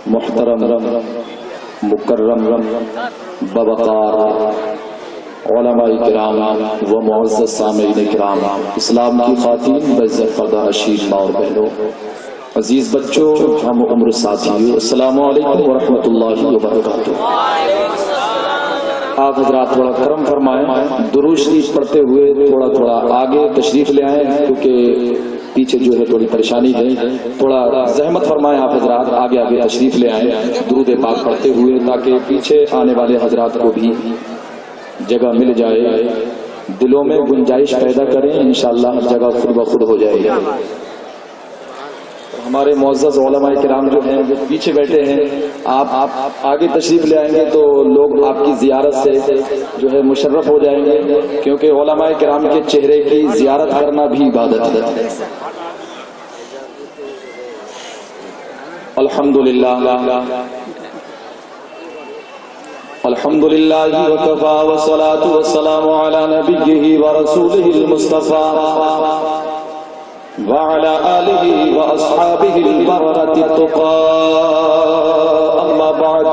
محترم مکرم بوقار علماء کرام و معزز سامعین کرام، اسلام کی خواتین بعزت پردہ نشین ماں اور بہنوں، عزیز بچوں، ہم عمر ساتھیوں، السلام علیکم ورحمۃ اللہ وبرکاتہ۔ آپ حضرات تھوڑا کرم فرمائیں، درود شریف پڑھتے ہوئے تھوڑا آگے تشریف لے آئیں، کیونکہ پیچھے جو ہے تھوڑی پریشانی ہے، تھوڑا زحمت فرمائیں آپ حضرات، آگے تشریف لے آئیں درود پاک پڑھتے ہوئے، تاکہ پیچھے آنے والے حضرات کو بھی جگہ مل جائے، دلوں میں گنجائش پیدا کریں، انشاءاللہ جگہ خود بخود ہو جائے گی۔ ہمارے معزز علماء کرام جو ہیں جو پیچھے بیٹھے ہیں، آپ آگے تشریف لے آئیں گے تو لوگ آپ کی زیارت سے جو ہے مشرف ہو جائیں گے، کیونکہ علماء کرام کے چہرے کی زیارت کرنا بھی عبادت ہے۔ الحمدللہ الحمدللہ وکفا والصلاة والسلام علی نبیہ ورسولہ المصطفى وعلى آلہ واصحابہ البررة التقى، اما بعد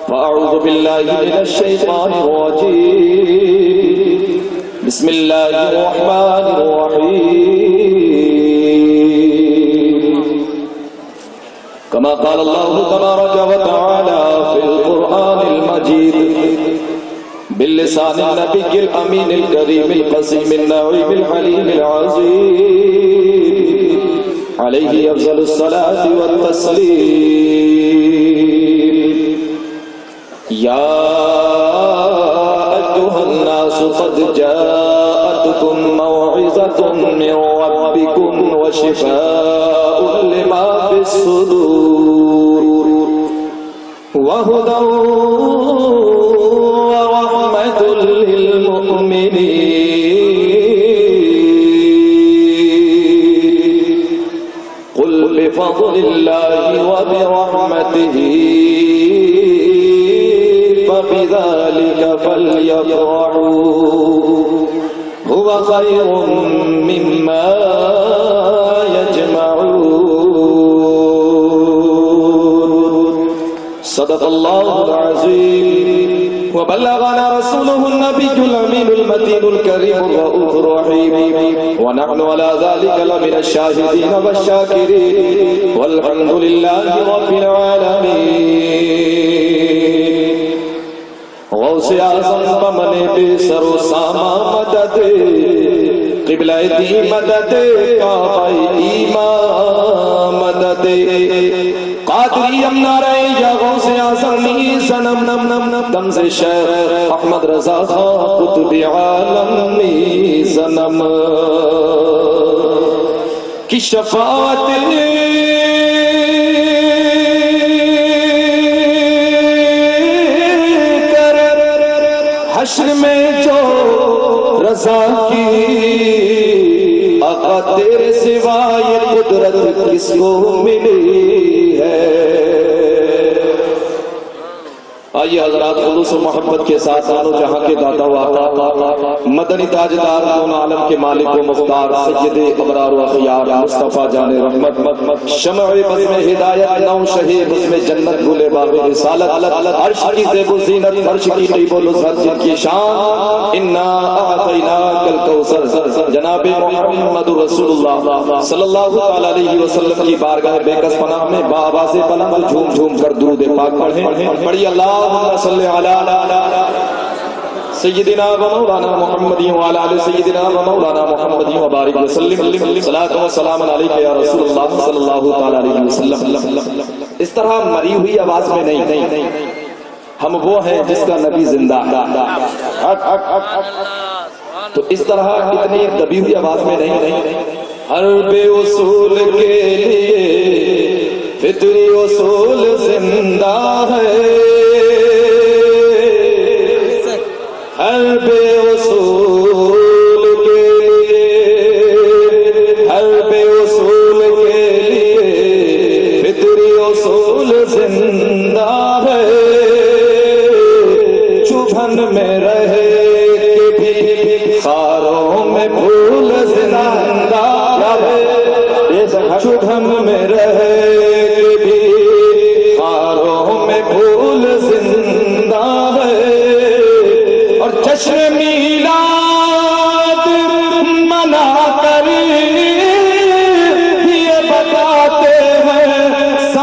فاعوذ باللہ من الشیطان الرجیم، بسم اللہ الرحمن الرحیم، كما قال الله تبارك وتعالى في القرآن المجيد باللسان النبي الأمين الكريم القسيم النعيم الحليم العظيم، عليه أفضل الصلاة والتسليم، يا أيها الناس قد جاءتكم موعظة من ربكم وشفاء لما في الصدور وهدى ورحمة للمؤمنين، قل بفضل الله وبرحمته فبذلك فليفرحوا هو خير مما صدق اللہ العظیم وبلغنا رسوله النبي الأمين المتين الكريم الرؤوف الرحيم، ونحن على ذلك لمن الشاهدين والشاكرين، والحمد لله رب العالمين۔ غوث اعظم بمن بے سر و ساما مدد، قبلہ دی مدد، کعبہ ایمان مدد، قادری امنارے یا غوث اعظم سنم نم نم نم دم سے شیخ احمد رضا خان قطب عالم سنم کی شفاعت کر حشر میں جو رضا کی، آقا تیرے سوا یہ قدرت کس کو ملی ہے۔ آئیے حضرات خلوص و محبت کے ساتھ آنو جہاں کے داتا و آقا مدنی تاجدار کون عالم کے مالک و مختار سید ابرار و اخیار مصطفیٰ جان رحمت شمع بزم ہدایت نو شہی بزم جنت گلے باب رسالت عرش کی زیب و زینت فرش کی قیب و لزہت جن کی شان، انا اعطیناک الکوثر، جناب محمد رسول اللہ صلی اللہ علیہ وسلم کی بارگاہ بے کس پناہ میں بآواز بلند جھوم جھوم کر درود پاک پڑھیں، پڑھی اللہ صلی علی سیدنا و مولانا محمد وعلی آل سیدنا و مولانا محمد وبارک وسلم، صلاۃ و سلام علیک یا رسول اللہ صلی اللہ تعالی علیہ وسلم۔ اس طرح مری ہوئی آواز میں نہیں، ہم وہ ہیں جس کا نبی زندہ ہے، تو اس طرح اتنی دبی ہوئی آواز میں نہیں۔ حرب اصول کے لیے فطری اصول زندہ ہے، حرب اصول کے لیے، حرب اصول کے لیے فطری اصول زندہ ہے، چبھن میں رہے کہ بھی خاروں میں پھول زندہ ہے، چبھن میں رہے کہ بھی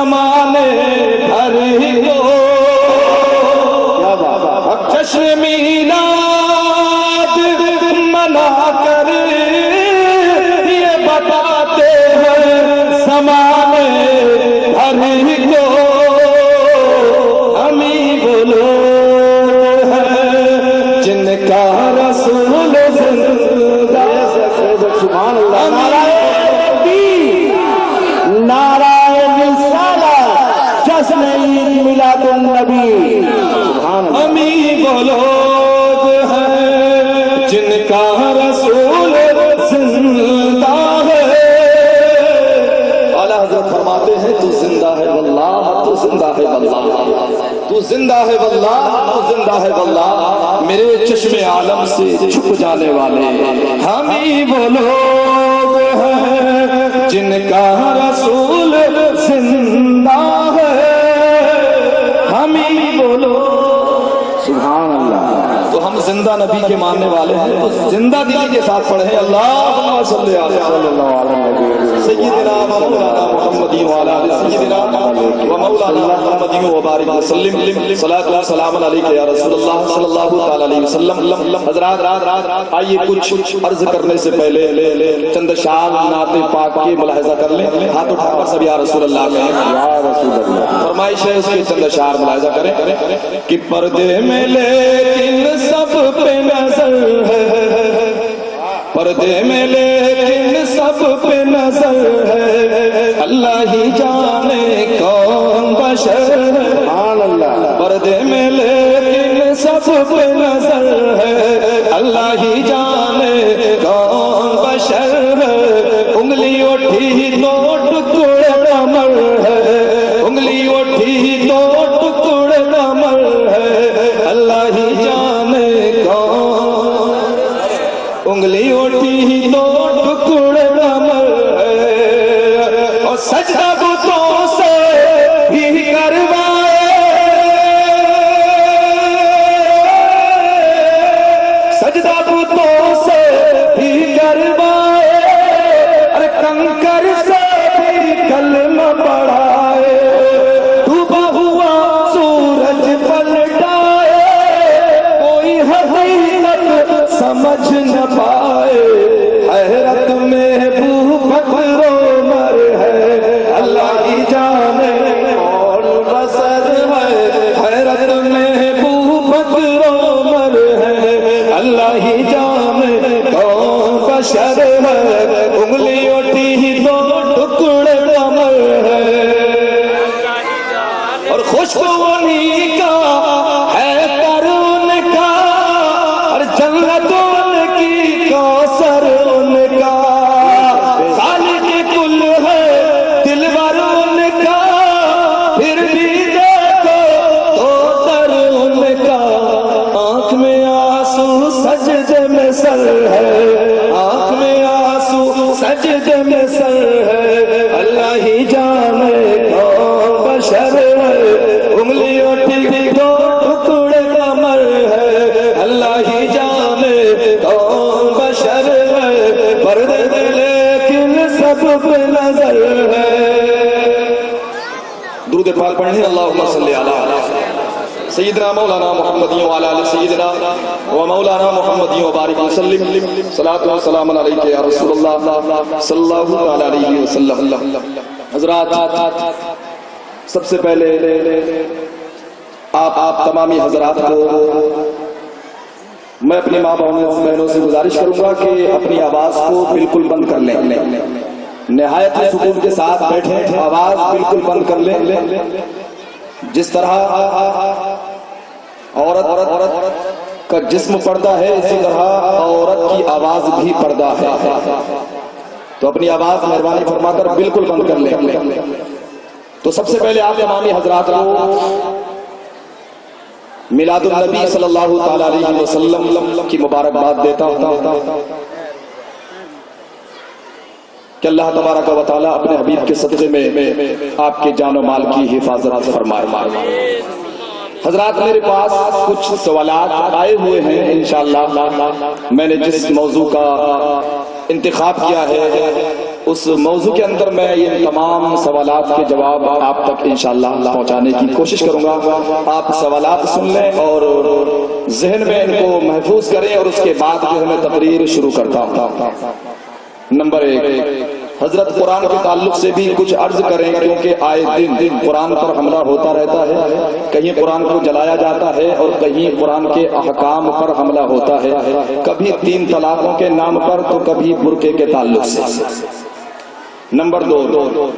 زمانے بھر کو جشن میلاد منا کر یہ بتاتے ہیں زمانے بھر کو ہمیں وہ لوگ ہیں جن کا رسول زندہ سبحان اللہ نعرہ رسالت جشن عید میلاد النبی ہمیں وہ لوگ ہیں جن کا رسول زندہ ہے اعلیٰ حضرت فرماتے ہیں تو زندہ ہے واللہ تو زندہ ہے واللہ تو زندہ ہے واللہ تو زندہ ہے واللہ میرے چشم عالم سے چھپ جانے والے ہمیں وہ لوگ ہیں جن کا رسول زندہ ہے ہمیں وہ لوگ سبحان اللہ تو ہم زندہ نبی کے ماننے والے ہیں تو زندہ دلی کے ساتھ پڑھیں اللہم صلی اللہ علیہ سیدنا مولانا محمد وعلی آل سیدنا و مولانا محمد وبارک وسلم صلاۃ و سلام علیک یا رسول اللہ صلی اللہ تعالی علیہ وسلم حضرات آئیے کچھ عرض کرنے سے پہلے چند اشعار نعت پاک کی ملاحظہ کر لیں ہاتھ اٹھا کر سب یا رسول اللہ کہیں یا رسول اللہ فرمائش ہے اس کے چند اشعار ملاحظہ کریں کہ پردے میں لیکن سب پہ نظر ہے پردے میں لیکن سب پہ نظر ہے اللہ ہی جانے کون بشر ہے پردے میں لیکن سب پہ نظر ہے اللہ ہی جانے کون بشر ہے انگلی اٹھی تو ٹکڑے کمر ہے انگلی اٹھی تو ٹکڑے کمر ہے اللہ ہی جانے کون انگلی اٹھی تو ٹکڑے کمر ہے اور سجدہ بتوں سے بھی کروائے سجدہ بتوں سے بھی کروائے ارے کنکر سے بھی کلمہ پڑھائے ڈوبا ہوا سورج پلٹائے کوئی حقیقت سمجھ نہ پائے حیرت میں بو بکر عمر ہے اللہ کی جانے کون بسر ہے حیرت میں بو بکر عمر ہے اللہ ہی جانے کون بشر ہے انگلی اٹھی تو ٹکڑے کمر ہے اور خوشبو انہی کا ہے کر ان کا اور جنت ان کی کوثر ان کا خالق کل ہے دلبر ان کا پھر بھی دیکھو تو در ان کا آنکھ میں آنسو سجدے میں سر ہے آنکھ میں آنسو سجدے میں سر ہے اللہ ہی جانے کون بشر ہے انگلی اٹھی تو ٹکڑے کمر ہے اللہ ہی جانے کون بشر ہے پردے میں لیکن سب پہ نظر ہے درود پاک پڑھیں اللہم صلی علی سیدنا مولانا محمد وعلی آل سیدنا و مولانا محمد وبارک وسلم صلاۃ و سلام علیک یا رسول اللہ صلی اللہ علیہ وسلم حضرات سب سے پہلے آپ تمامی حضرات کو میں اپنی ماں بہنوں سے گزارش کروں گا کہ اپنی آواز کو بالکل بند کر لیں نہایت سکون کے ساتھ بیٹھیں آواز بالکل بند کر لیں جس طرح عورت کا جسم پردہ ہے اسی طرح عورت کی آواز بھی پردہ ہے تو اپنی آواز مہربانی فرما کر بالکل بند کر لیں تو سب سے پہلے آپ تمامی حضرات کو میلاد النبی صلی اللہ تعالی علیہ وسلم کی مبارکباد دیتا ہوں کہ اللہ تبارک و تعالی اپنے حبیب کے صدقے میں آپ کے جان و مال کی حفاظت فرمائے حضرات میرے پاس کچھ سوالات آئے ہوئے ہیں انشاءاللہ میں نے جس موضوع کا انتخاب کیا ہے اس موضوع کے اندر میں یہ تمام سوالات کے جواب آپ تک انشاءاللہ پہنچانے کی کوشش کروں گا. آپ سوالات سن لیں اور ذہن میں ان کو محفوظ کریں اور اس کے بعد جو ہے میں تقریر شروع کرتا ہوں. نمبر 1، حضرت قرآن کے تعلق سے بھی کچھ عرض کریں، کیونکہ آئے دن قرآن پر حملہ ہوتا رہتا ہے. کہیں قرآن کو جلایا جاتا ہے اور کہیں قرآن کے احکام پر حملہ ہوتا ہے، کبھی 3 طلاقوں کے نام پر تو کبھی برقعے کے تعلق سے. نمبر 2،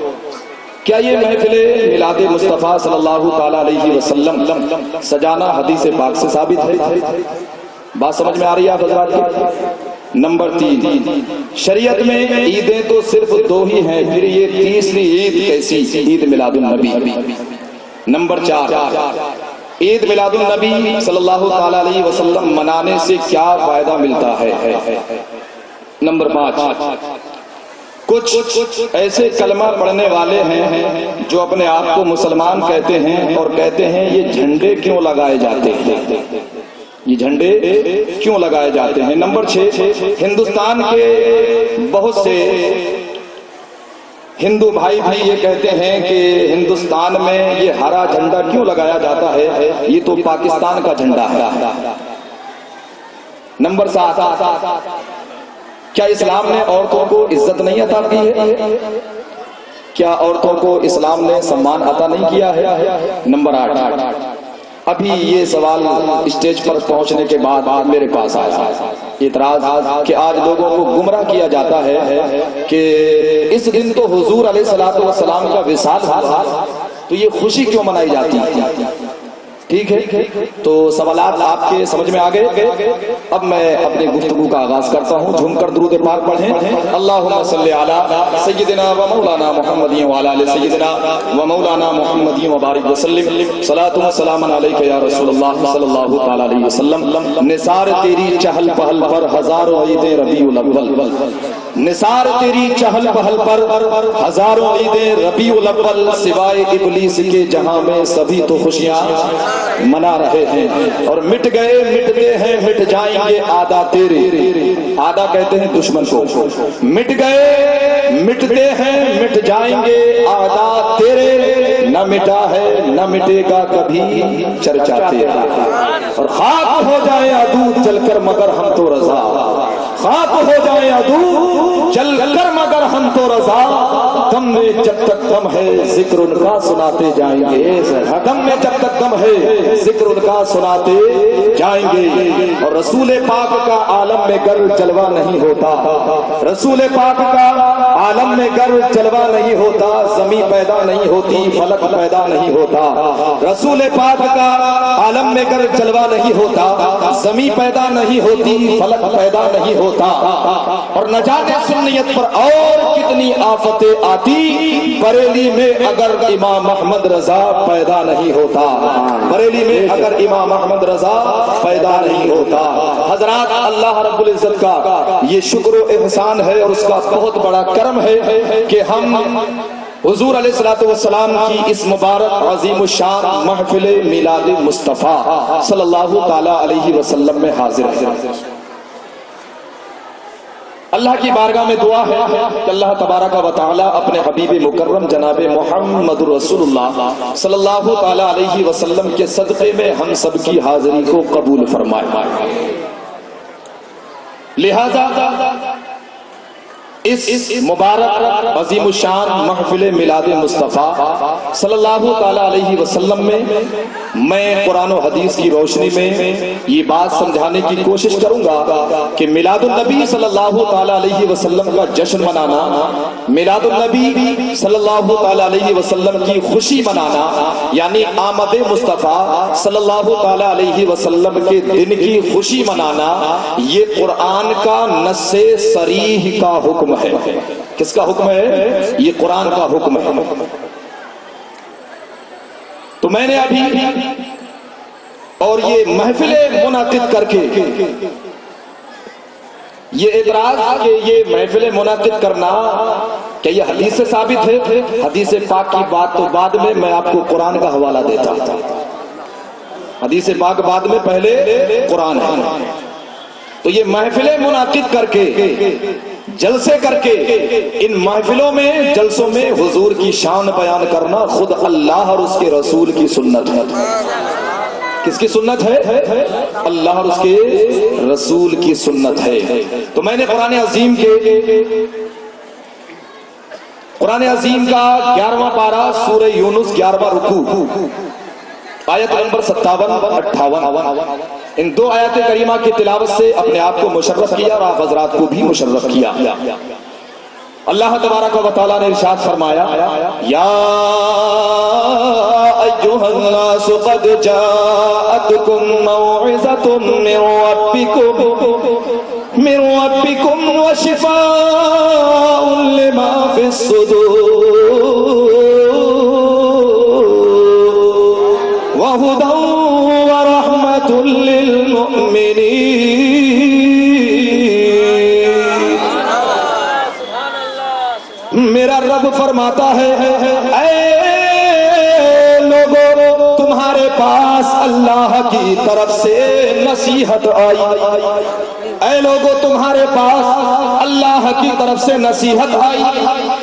کیا یہ محفل میلاد مصطفیٰ صلی اللہ تعالی علیہ وسلم سجانا حدیث پاک سے ثابت ہے؟ بات سمجھ میں آ رہی ہے آپ حضرات؟ نمبر 3، شریعت میں عیدیں تو صرف 2 ہی ہیں، پھر یہ تیسری عید کیسی، عید میلاد النبی. نمبر 4، عید میلاد النبی صلی اللہ تعالی علیہ وسلم منانے سے کیا فائدہ ملتا ہے؟ نمبر 5، کچھ ایسے کلمہ پڑھنے والے ہیں جو اپنے آپ کو مسلمان کہتے ہیں اور کہتے ہیں یہ جھنڈے کیوں لگائے جاتے ہیں، یہ جھنڈے کیوں لگائے جاتے ہیں. نمبر 6، ہندوستان کے بہت سے ہندو بھائی بھی یہ کہتے ہیں کہ ہندوستان میں یہ ہرا جھنڈا کیوں لگایا جاتا ہے، یہ تو پاکستان کا جھنڈا ہے. نمبر 7، کیا اسلام نے عورتوں کو عزت نہیں عطا کی ہے؟ کیا عورتوں کو اسلام نے سمان عطا نہیں کیا ہے؟ نمبر 8، ابھی یہ سوال اسٹیج پر پہنچنے کے بعد میرے پاس آیا اعتراض کہ آج لوگوں کو گمراہ کیا جاتا ہے کہ اس دن تو حضور علیہ الصلوۃ والسلام کا وصال ہوا، تو یہ خوشی کیوں منائی جاتی ہے؟ ٹھیک ہے، تو سوالات آپ کے سمجھ میں آ گئے. اب میں اپنے گفتگو کا آغاز کرتا ہوں. جھوم کر درود پاک پڑھیں. اللہم صلی علی سیدنا و مولانا محمد وعلی آل سیدنا و مولانا محمد وبارک وسلم. صلاۃ و سلام علیک یا رسول اللہ صلی اللہ تعالی علیہ وسلم. نثار تیری چہل پہل پر ہزاروں عیدیں ربیع الاول، نثار تیری چہل پہل پر ہزاروں عیدیں ربیع الاول، سوائے ابلیس کے جہاں میں سبھی تو خوشیاں منا رہے ہیں. اور مٹ گئے مٹتے ہیں مٹ جائیں گے آدھا تیرے، آدھا کہتے ہیں دشمن کو، مٹ گئے مٹتے ہیں مٹ جائیں گے آدھا تیرے، نہ مٹا ہے نہ مٹے گا کبھی چرچا تیرا. اور خاک ہو جائے عدو جل کر مگر ہم تو رضا، خاک ہو جائے عدو جل کر مگر ہم تو رضا، دم میں جب تک دم ہے ذکر ان کا سناتے جائیں گے، دم میں جب تک دم ہے ذکر ان کا سناتے جائیں گے. اور رسول پاک کا عالم میں گر جلوہ نہیں ہوتا، رسول پاک کا عالم میں گر جلوہ نہیں ہوتا، زمین پیدا نہیں ہوتی فلک پیدا نہیں ہوتا. رسول پاک کا عالم میں گر جلوہ نہیں ہوتا، زمین پیدا نہیں ہوتی فلک پیدا نہیں ہوتا. اور نجات سنیت پر اور کتنی آفتیں آتی، بریلی میں اگر امام احمد رضا پیدا نہیں ہوتا، بریلی میں اگر امام احمد رضا پیدا نہیں ہوتا. حضرات، اللہ رب العزت کا یہ شکر و احسان ہے اور اس کا بہت بڑا کرم ہے کہ ہم حضور علیہ الصلوۃ والسلام کی اس مبارک عظیم الشان محفل میلاد مصطفیٰ صلی اللہ تعالی علیہ وسلم میں حاضر ہیں. اللہ کی بارگاہ میں دعا ہے کہ اللہ تبارک و تعالی اپنے حبیب مکرم جناب محمد رسول اللہ صلی اللہ تعالی علیہ وسلم کے صدقے میں ہم سب کی حاضری کو قبول فرمائے. لہذا اس مبارک عظیم الشان محفل میلاد مصطفیٰ صلی اللہ تعالی علیہ وسلم میں قرآن و حدیث کی روشنی میں یہ بات سمجھانے کی کوشش کروں گا کہ میلاد النبی صلی اللہ تعالی علیہ وسلم کا جشن منانا، میلاد النبی صلی اللہ تعالی علیہ وسلم کی خوشی منانا، یعنی آمد مصطفیٰ صلی اللہ تعالی علیہ وسلم کے دن کی خوشی منانا، یہ قرآن کا نص صریح کا حکم ہے. کس کا حکم ہے؟ یہ قرآن کا حکم ہے. تو میں نے ابھی اور یہ محفل منعقد کر کے یہ اعتراض کہ یہ محفل منعقد کرنا کہ یہ حدیث سے ثابت ہے، حدیث پاک کی بات تو بعد میں آپ کو قرآن کا حوالہ دیتا ہوں. حدیث پاک بعد میں، پہلے قرآن ہے. تو یہ محفل منعقد کر کے جلسے کر کے ان محفلوں میں جلسوں میں حضور کی شان بیان کرنا خود اللہ اور اس کے رسول کی سنت ہے۔ کس کی سنت ہے؟ اللہ اور اس کے رسول کی سنت ہے۔ تو میں نے قرآن عظیم کا 11واں پارہ سورہ یونس 11واں رکوع آیت نمبر 57-58 ان دو آیات کریمہ کی تلاوت سے اپنے آپ کو مشرف کیا اور آپ حضرات کو بھی مشرف کیا۔ اللہ تبارک و تعالیٰ نے ارشاد فرمایا یا ایھا الناس قد جاءتکم موعظۃ من ربکم وشفاء لما فی الصدور وہدی ورحمۃ للمؤمنین۔ میرا رب فرماتا ہے اے لوگوں تمہارے پاس اللہ کی طرف سے نصیحت آئی، اے لوگوں تمہارے پاس اللہ کی طرف سے نصیحت آئی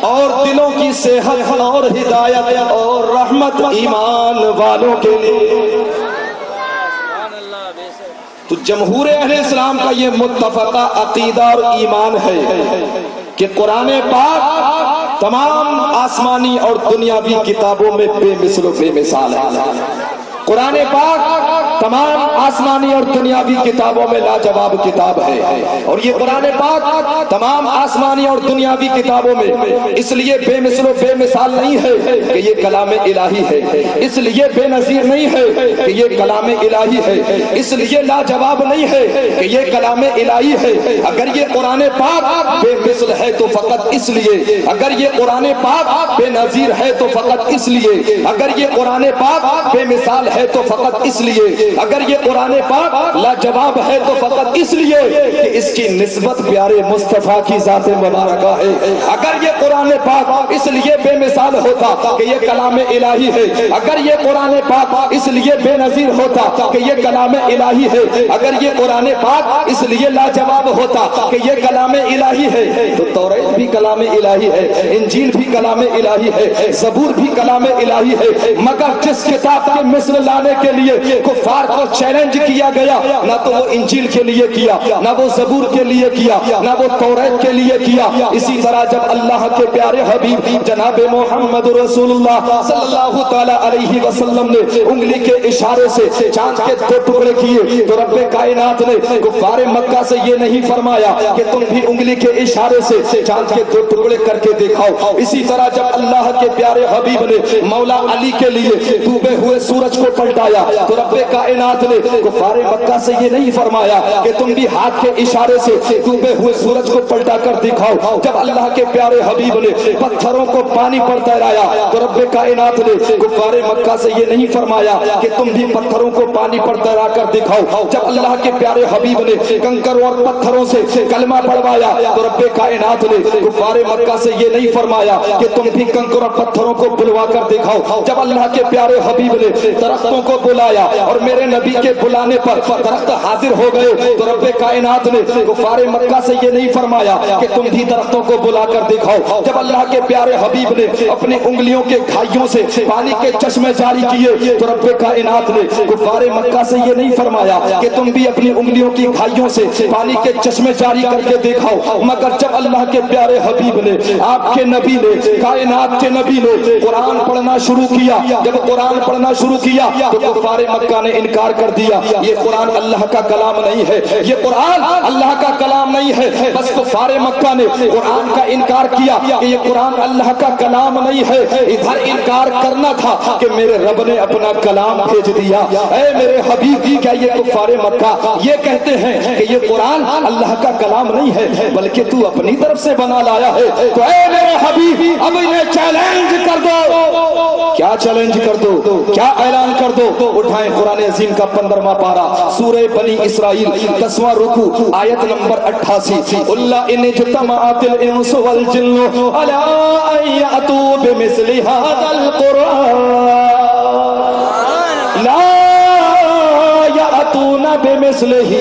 اور دلوں کی صحت اور ہدایت اور رحمت ایمان والوں کے لیے۔ تو جمہور اہل اسلام کا یہ متفقہ عقیدہ اور ایمان ہے کہ قرآن پاک تمام آسمانی اور دنیاوی کتابوں میں بے مثل و بے مثال ہے۔ قرآن پاک تمام آسمانی اور دنیاوی کتابوں میں لاجواب کتاب ہے، اور یہ قرآن پاک تمام آسمانی اور دنیاوی کتابوں میں اس لیے بے مثل و بے مثال نہیں ہے کہ یہ کلام الہی ہے، اس لیے بے نظیر نہیں ہے کہ یہ کلام الہی ہے، اس لیے لاجواب نہیں ہے کہ یہ کلام الہی ہے۔ اگر یہ قرآن پاک بے مثل ہے تو فقط اس لیے، اگر یہ قرآن پاک بے نظیر ہے تو فقط اس لیے، اگر یہ قرآن پاک بے مثال ہے تو فقط اس لیے، اگر یہ قرآن پاک لاجواب ہے تو فقط اس لیے کہ اس کی نسبت پیارے مصطفیٰ کی ذات مبارکہ ہے۔ اگر یہ قرآن پاک اس لیے بے مثال ہوتا کہ یہ کلام الہی ہے، اگر یہ قرآن پاک اس لیے بے نظیر ہوتا کہ یہ کلام الہی ہے، اگر یہ قرآن پاک اس لیے لاجواب ہوتا کہ یہ کلام الہی ہے، تو توریت بھی کلام الہی ہے، انجیل بھی کلام الہی ہے، زبور بھی کلام الہی ہے۔ مگر جس کتاب کے مثل لانے کے لیے کفار کو چیلنج کیا گیا، نہ تو وہ انجیل کے لیے کیا، نہ وہ زبور کے لیے کیا، نہ وہ توریت کے لیے کیا۔ اسی طرح جب اللہ کے پیارے حبیب جناب محمد رسول اللہ صلی اللہ تعالی علیہ وسلم نے انگلی کے اشارے سے چاند کے 2 ٹکڑے کیے تو رب کائنات نے کفار مکہ سے یہ نہیں فرمایا کہ تم بھی انگلی کے اشارے سے چاند کے 2 ٹکڑے کر کے دکھاؤ۔ اسی طرح جب اللہ کے پیارے حبیب نے مولا علی کے لیے ڈوبے ہوئے سورج کو پلٹایا تو رب کائنات نے کفار مکہ سے یہ نہیں فرمایا کہ تم بھی ہاتھ کے اشارے سے ڈوبے ہوئے سورج کو پلٹا کر دکھاؤ۔ جب اللہ کے پیارے حبیب نے پتھروں کو پانی پر تیرایا تو رب کائنات نے کفار مکہ سے یہ نہیں فرمایا کہ تم بھی پتھروں کو پانی پر تیرا کر دکھاؤ۔ جب اللہ کے پیارے حبیب نے کنکروں اور پتھروں سے کلمہ پڑھوایا تو رب کائنات نے کفار مکہ سے یہ نہیں فرمایا کہ تم بھی کنکر اور پتھروں کو بلوا کر دکھاؤ۔ جب اللہ کے پیارے حبیب نے درختوں کو بلایا اور میرے نبی کے بلانے پر درخت حاضر ہو گئے تو رب کائنات نے کفار مکہ سے یہ نہیں فرمایا کہ تم بھی درختوں کو بلا کر دکھاؤ۔ جب اللہ کے پیارے حبیب نے اپنی انگلیوں کے کھائیوں سے پانی کے چشمے جاری کیے تو رب کائنات نے کفار مکہ سے یہ نہیں فرمایا کہ تم بھی اپنی انگلیوں کی کھائیوں سے پانی کے چشمے جاری کر کے دکھاؤ۔ مگر جب اللہ کے پیارے حبیب نے، آپ کے نبی نے، کائنات کے نبی نے قرآن پڑھنا شروع کیا، جب قرآن پڑھنا شروع کیا تو کفار مکہ نے انکار کر دیا، یہ قرآن اللہ کا کلام نہیں ہے، یہ قرآن اللہ کا کلام نہیں ہے۔ بس کفار مکہ نے قرآن کا انکار کیا کہ یہ قرآن اللہ کا کلام نہیں ہے، ادھر انکار کرنا تھا کہ میرے رب نے اپنا کلام بھیج دیا۔ اے میرے حبیب، کیا یہ کفار مکہ یہ کہتے ہیں کہ یہ قرآن اللہ کا کلام نہیں ہے بلکہ تو اپنی طرف سے بنا لایا ہے؟ تو اے میرے حبیب اب انہیں چیلنج کر دو۔ کیا چیلنج کر دو؟ کیا اعلان کر دو؟ اٹھائیں قرآن عظیم کا 15واں پارہ سورہ بنی اسرائیل 10واں رکوع آیت نمبر 88۔ قل ان اجتمعت الانس والجن علی ان یأتوا بمثل هذا القرآن لا یأتون بمثلہ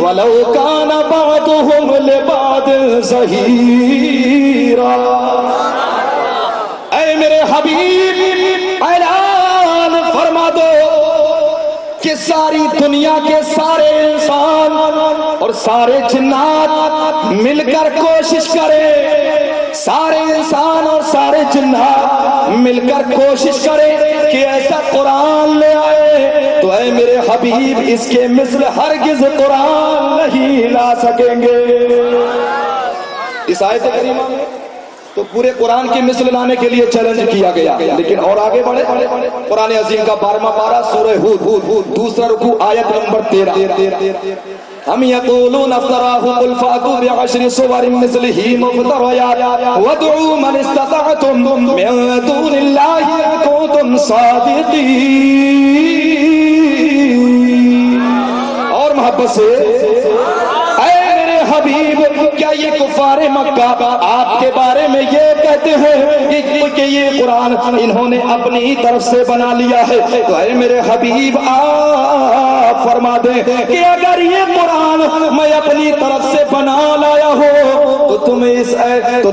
ولو کان بعضهم لبعض محمد ظہیرا۔ اے میرے حبیب اعلان فرما دو کہ ساری دنیا کے سارے انسان اور سارے جنات مل کر کوشش کرے، سارے انسان اور سارے جنات مل کر کوشش کرے کہ ایسا قرآن لے آئے تو اے میرے حبیب اس کے مثل ہرگز قرآن نہیں لا سکیں گے۔ اس آیت کریمہ میں تو پورے قرآن کی مثل لانے کے لیے چیلنج کیا گیا، لیکن اور آگے بڑھے قرآن عظیم کا 12واں پارہ سورہ ہود دوسرا رکوع آیت نمبر 13۔ ہم یقولون افتراہ قل فاتوا بعشر سور مثلہ مفتریات وادعوا من استطعتم من دون اللہ ان کنتم صادقین۔ اور محبت سے اے میرے حبیب کیا یہ کفار مکہ آپ کے بارے میں یہ کہتے ہیں کہ یہ قرآن انہوں نے اپنی طرف سے بنا لیا ہے؟ تو اے میرے حبیب آپ فرما دیں کہ اگر یہ قرآن میں اپنی طرف سے بنا لایا ہو تو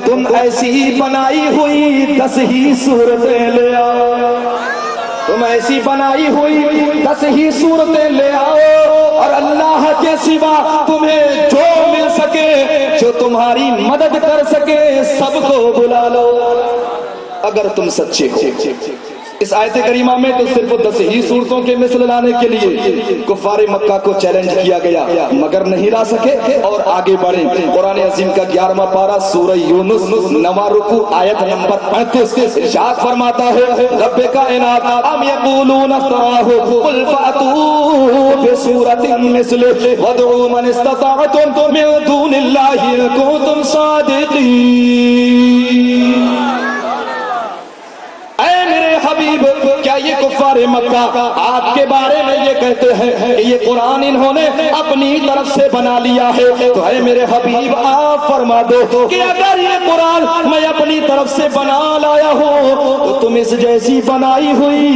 تم ایسی بنائی ہوئی 10 ہی صورتیں لے آؤ، تم ایسی بنائی ہوئی 10 ہی صورتیں لے آؤ، اور اللہ کے سوا تمہیں جو مل سکے جو تمہاری مدد کر سکے سب کو بلا لو اگر تم سچے ہو۔ اس آیت کریمہ میں تو صرف 10 ہی صورتوں کے مثل لانے کے لیے کفار مکہ کو چیلنج کیا گیا، مگر نہیں لا سکے۔ اور آگے بڑھیں قرآن عظیم کا 11واں پارہ سورہ یونس 9واں رکوع آیت نمبر 35 ارشاد فرماتا ہے رب کائنات ام یقولون افتراہ قل فاتوا بسورۃ مثلہ وادعوا من استطعتم من دون اللہ ان کنتم صادقین۔ اے میرے حبیب کیا یہ کفار مکہ آپ کے بارے میں یہ کہتے ہیں کہ یہ قرآن انہوں نے اپنی طرف سے بنا لیا ہے؟ تو اے میرے حبیب آپ فرما دو کہ اگر یہ قرآن میں اپنی طرف سے بنا لایا ہو تو تم اس جیسی بنائی ہوئی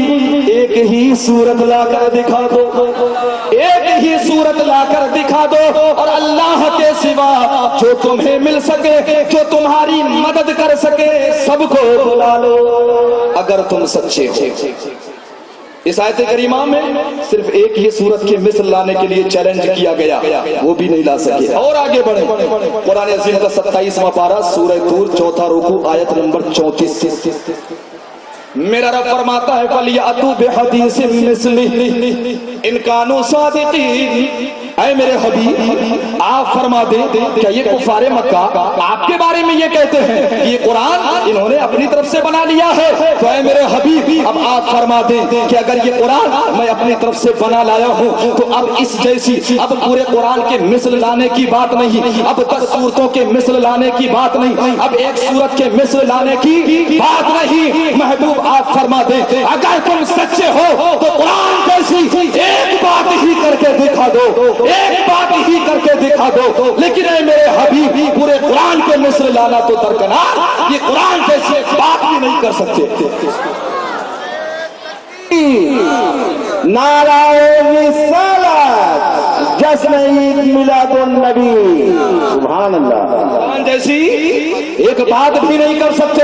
ایک ہی صورت لا کر دکھا دو، ایک ہی صورت لا کر دکھا دو، اور اللہ کے سوا جو تمہیں مل سکے جو تمہاری مدد کر سکے سب کو بلا لو اگر تم سچے ہو۔ اس آیت کریمہ میں صرف ایک ہی صورت کی مثل لانے کے لیے چیلنج کیا گیا، وہ بھی نہیں لا سکے۔ اور آگے بڑھیں قرآن عظیم کا 27واں پارہ سورہ طور 4واں رکوع آیت نمبر 34 میرا رب فرماتا ہے فَلْيَأْتُوا بِحَدِيثٍ مِّثْلِهِ إِن كَانُوا صَادِقِينَ۔ اے میرے حبیب آپ فرما دیں کیا یہ کفار مکہ آپ کے بارے میں یہ کہتے ہیں کہ یہ قرآن انہوں نے اپنی طرف سے بنا لیا ہے؟ تو اے میرے حبیب اب آپ فرما دیں کہ اگر یہ قرآن میں اپنی طرف سے بنا لایا ہوں تو اب اس جیسی اب پورے قرآن کے مثل لانے کی بات نہیں، اب 10 صورتوں کے مثل لانے کی بات نہیں، اب ایک صورت کے مثل لانے کی بات نہیں۔ محبوب آپ فرما دیں اگر تم سچے ہو تو قرآن جیسی ایک بات ہی کر کے دکھا دو، ایک بات ہی کر کے دکھا دو۔ لیکن اے میرے حبیب پورے قرآن کے مثل لانا تو درکنار، یہ قرآن جیسے بات بھی نہیں کر سکتے۔ نعرہ رسالت، جشن عید میلاد النبی، سبحان اللہ، قرآن جیسی ایک بات بھی نہیں کر سکتے۔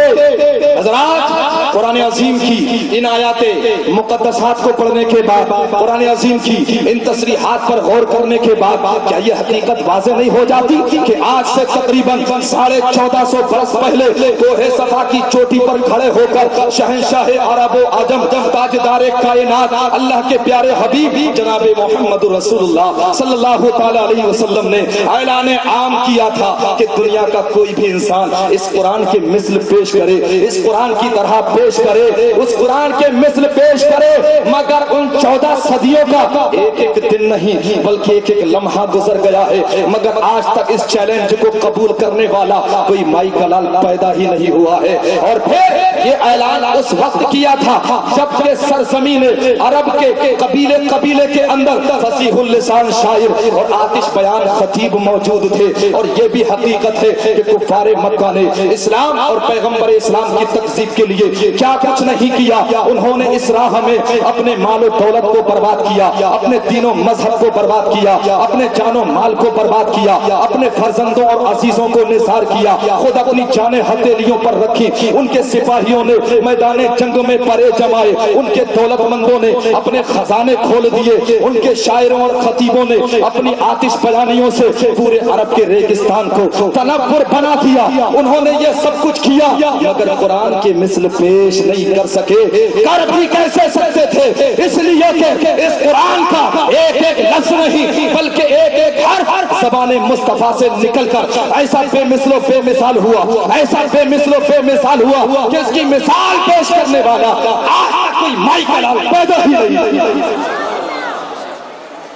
حضرات قرآن عظیم کی ان آیات مقدسات کو پڑھنے کے بعد، قرآن عظیم کی ان تصریحات پر غور کرنے کے بعد کیا یہ حقیقت واضح نہیں ہو جاتی کہ آج سے تقریباً 1450 برس پہلے کوہ صفا کی چوٹی پر کھڑے ہو کر شہنشاہ عرب و عجم تاجدار کائنات اللہ کے پیارے حبیب جناب محمد رسول اللہ صلی اللہ تعالی علیہ وسلم نے اعلان عام کیا تھا کہ دنیا کا کوئی بھی انسان اس قرآن کے مثل پیش کرے، اس قرآن کی طرح پیش کرے، اس قرآن کے مثل پیش کرے، مگر ان 14 صدیوں کا ایک ایک دن نہیں بلکہ ایک ایک لمحہ گزر گیا ہے، مگر آج تک اس چیلنج کو قبول کرنے والا کوئی مائی کلال پیدا ہی نہیں ہوا ہے۔ اور پھر یہ اعلان اس وقت کیا تھا جب کہ سرزمین عرب کے قبیلے کے اندر فصیح اللسان شاعر اور آتش بیان خطیب موجود تھے، اور یہ بھی حقیقت ہے کہ کفار مکہ نے اسلام اور پیغمبر اسلام کی تکذیب کے لیے کیا کچھ نہیں کیا. انہوں نے اس راہ میں اپنے مال و دولت کو برباد کیا, اپنے دین و مذہب کو برباد کیا, اپنے جان و مال کو برباد کیا, اپنے فرزندوں اور عزیزوں کو نثار کیا, خود اپنی جانیں ہتھیلیوں پر رکھی. ان کے سپاہیوں نے میدان جنگ میں پرے جمائے, ان کے دولت مندوں نے اپنے خزانے کھول دیے, ان کے شاعروں اور خطیبوں نے اپنی آتش بیانیوں سے پورے عرب کے ریگستان کو تنور بنا دیا. انہوں نے یہ سب کچھ کیا مگر قرآن کے مثل پیش نہیں کر سکے. کر بھی کیسے سکتے تھے؟ اس لیے کہ اس قرآن کا ایک ایک لفظ نہیں بلکہ ایک ایک حرف زبان مصطفیٰ سے نکل کر ایسا بے مثل و بے مثال ہوا, ایسا بے مثل و بے مثال ہوا کہ اس کی مثال پیش کرنے والا آج تک کوئی مائی کلام پیدا ہی نہیں.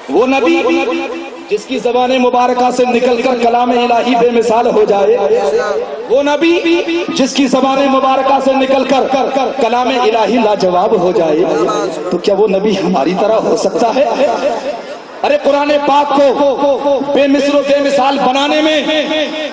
وہ نبی جس کی زبان مبارکہ سے نکل کر کلام الہی بے مثال ہو جائے, وہ نبی جس کی زبان مبارکہ سے نکل کر کلام الہی لاجواب ہو جائے, تو کیا وہ نبی ہماری طرح ہو سکتا ہے؟ ارے قرآن پاک کو بے مثل و بے مثال بنانے میں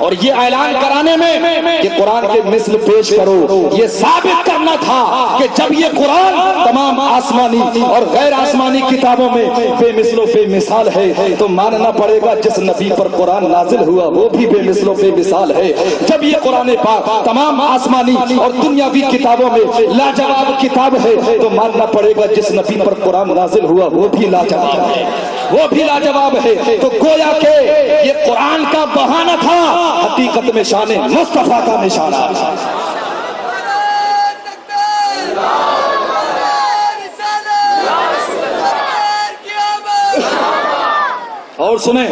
اور یہ اعلان کرانے میں کہ قرآن کے مثل پیش کرو, یہ ثابت کرنا تھا کہ جب یہ قرآن تمام آسمانی اور غیر آسمانی کتابوں میں بے مثل و بے مثال ہے تو ماننا پڑے گا جس نبی پر قرآن نازل ہوا وہ بھی بے مثل و بے مثال ہے. جب یہ قرآن پاک تمام آسمانی اور دنیاوی کتابوں میں لاجواب کتاب ہے تو ماننا پڑے گا جس نبی پر قرآن نازل ہوا وہ بھی لاجواب ہے, وہ بھی لاجواب ہے. تو گویا کہ یہ قرآن کا بہانہ تھا, حقیقت میں شان مصطفیٰ کا نشانہ. اور سنیں,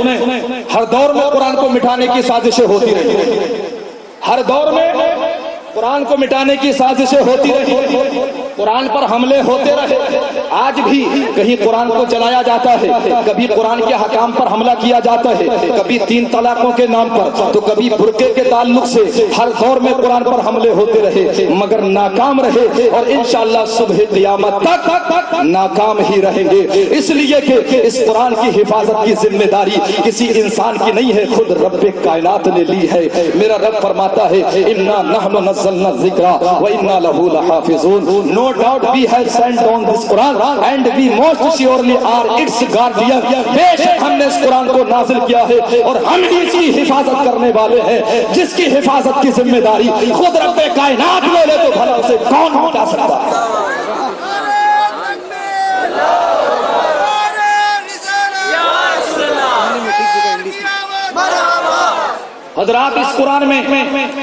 ہر دور میں قرآن کو مٹانے کی سازشیں ہوتی رہی, ہر دور میں قرآن کو مٹانے کی سازشیں ہوتی رہی, قرآن پر حملے ہوتے رہے. آج بھی کہیں قرآن کو جلایا جاتا ہے, کبھی قرآن کے حکام پر حملہ کیا جاتا ہے, کبھی 3 طلاقوں کے نام پر تو کبھی برقعے کے تعلق سے. ہر دور میں قرآن پر حملے ہوتے رہے مگر ناکام رہے اور انشاءاللہ صبح قیامت تک ناکام ہی رہیں گے. اس لیے کہ اس قرآن کی حفاظت کی ذمہ داری کسی انسان کی نہیں ہے, خود رب کائنات نے لی ہے. میرا رب فرماتا ہے انا نحن نزلنا الذکر وانا لہ لحافظون. No doubt we have sent on this Quran and we most surely are its guardian. بے شک ہم نے اس قرآن کو نازل کیا ہے اور ہم ہی اس کی حفاظت کرنے والے ہیں. جس کی حفاظت کی ذمہ داری خود رب کائنات لے لے تو بھلا اسے کون ہٹا سکتا ہے؟ حضرات اس قرآن میں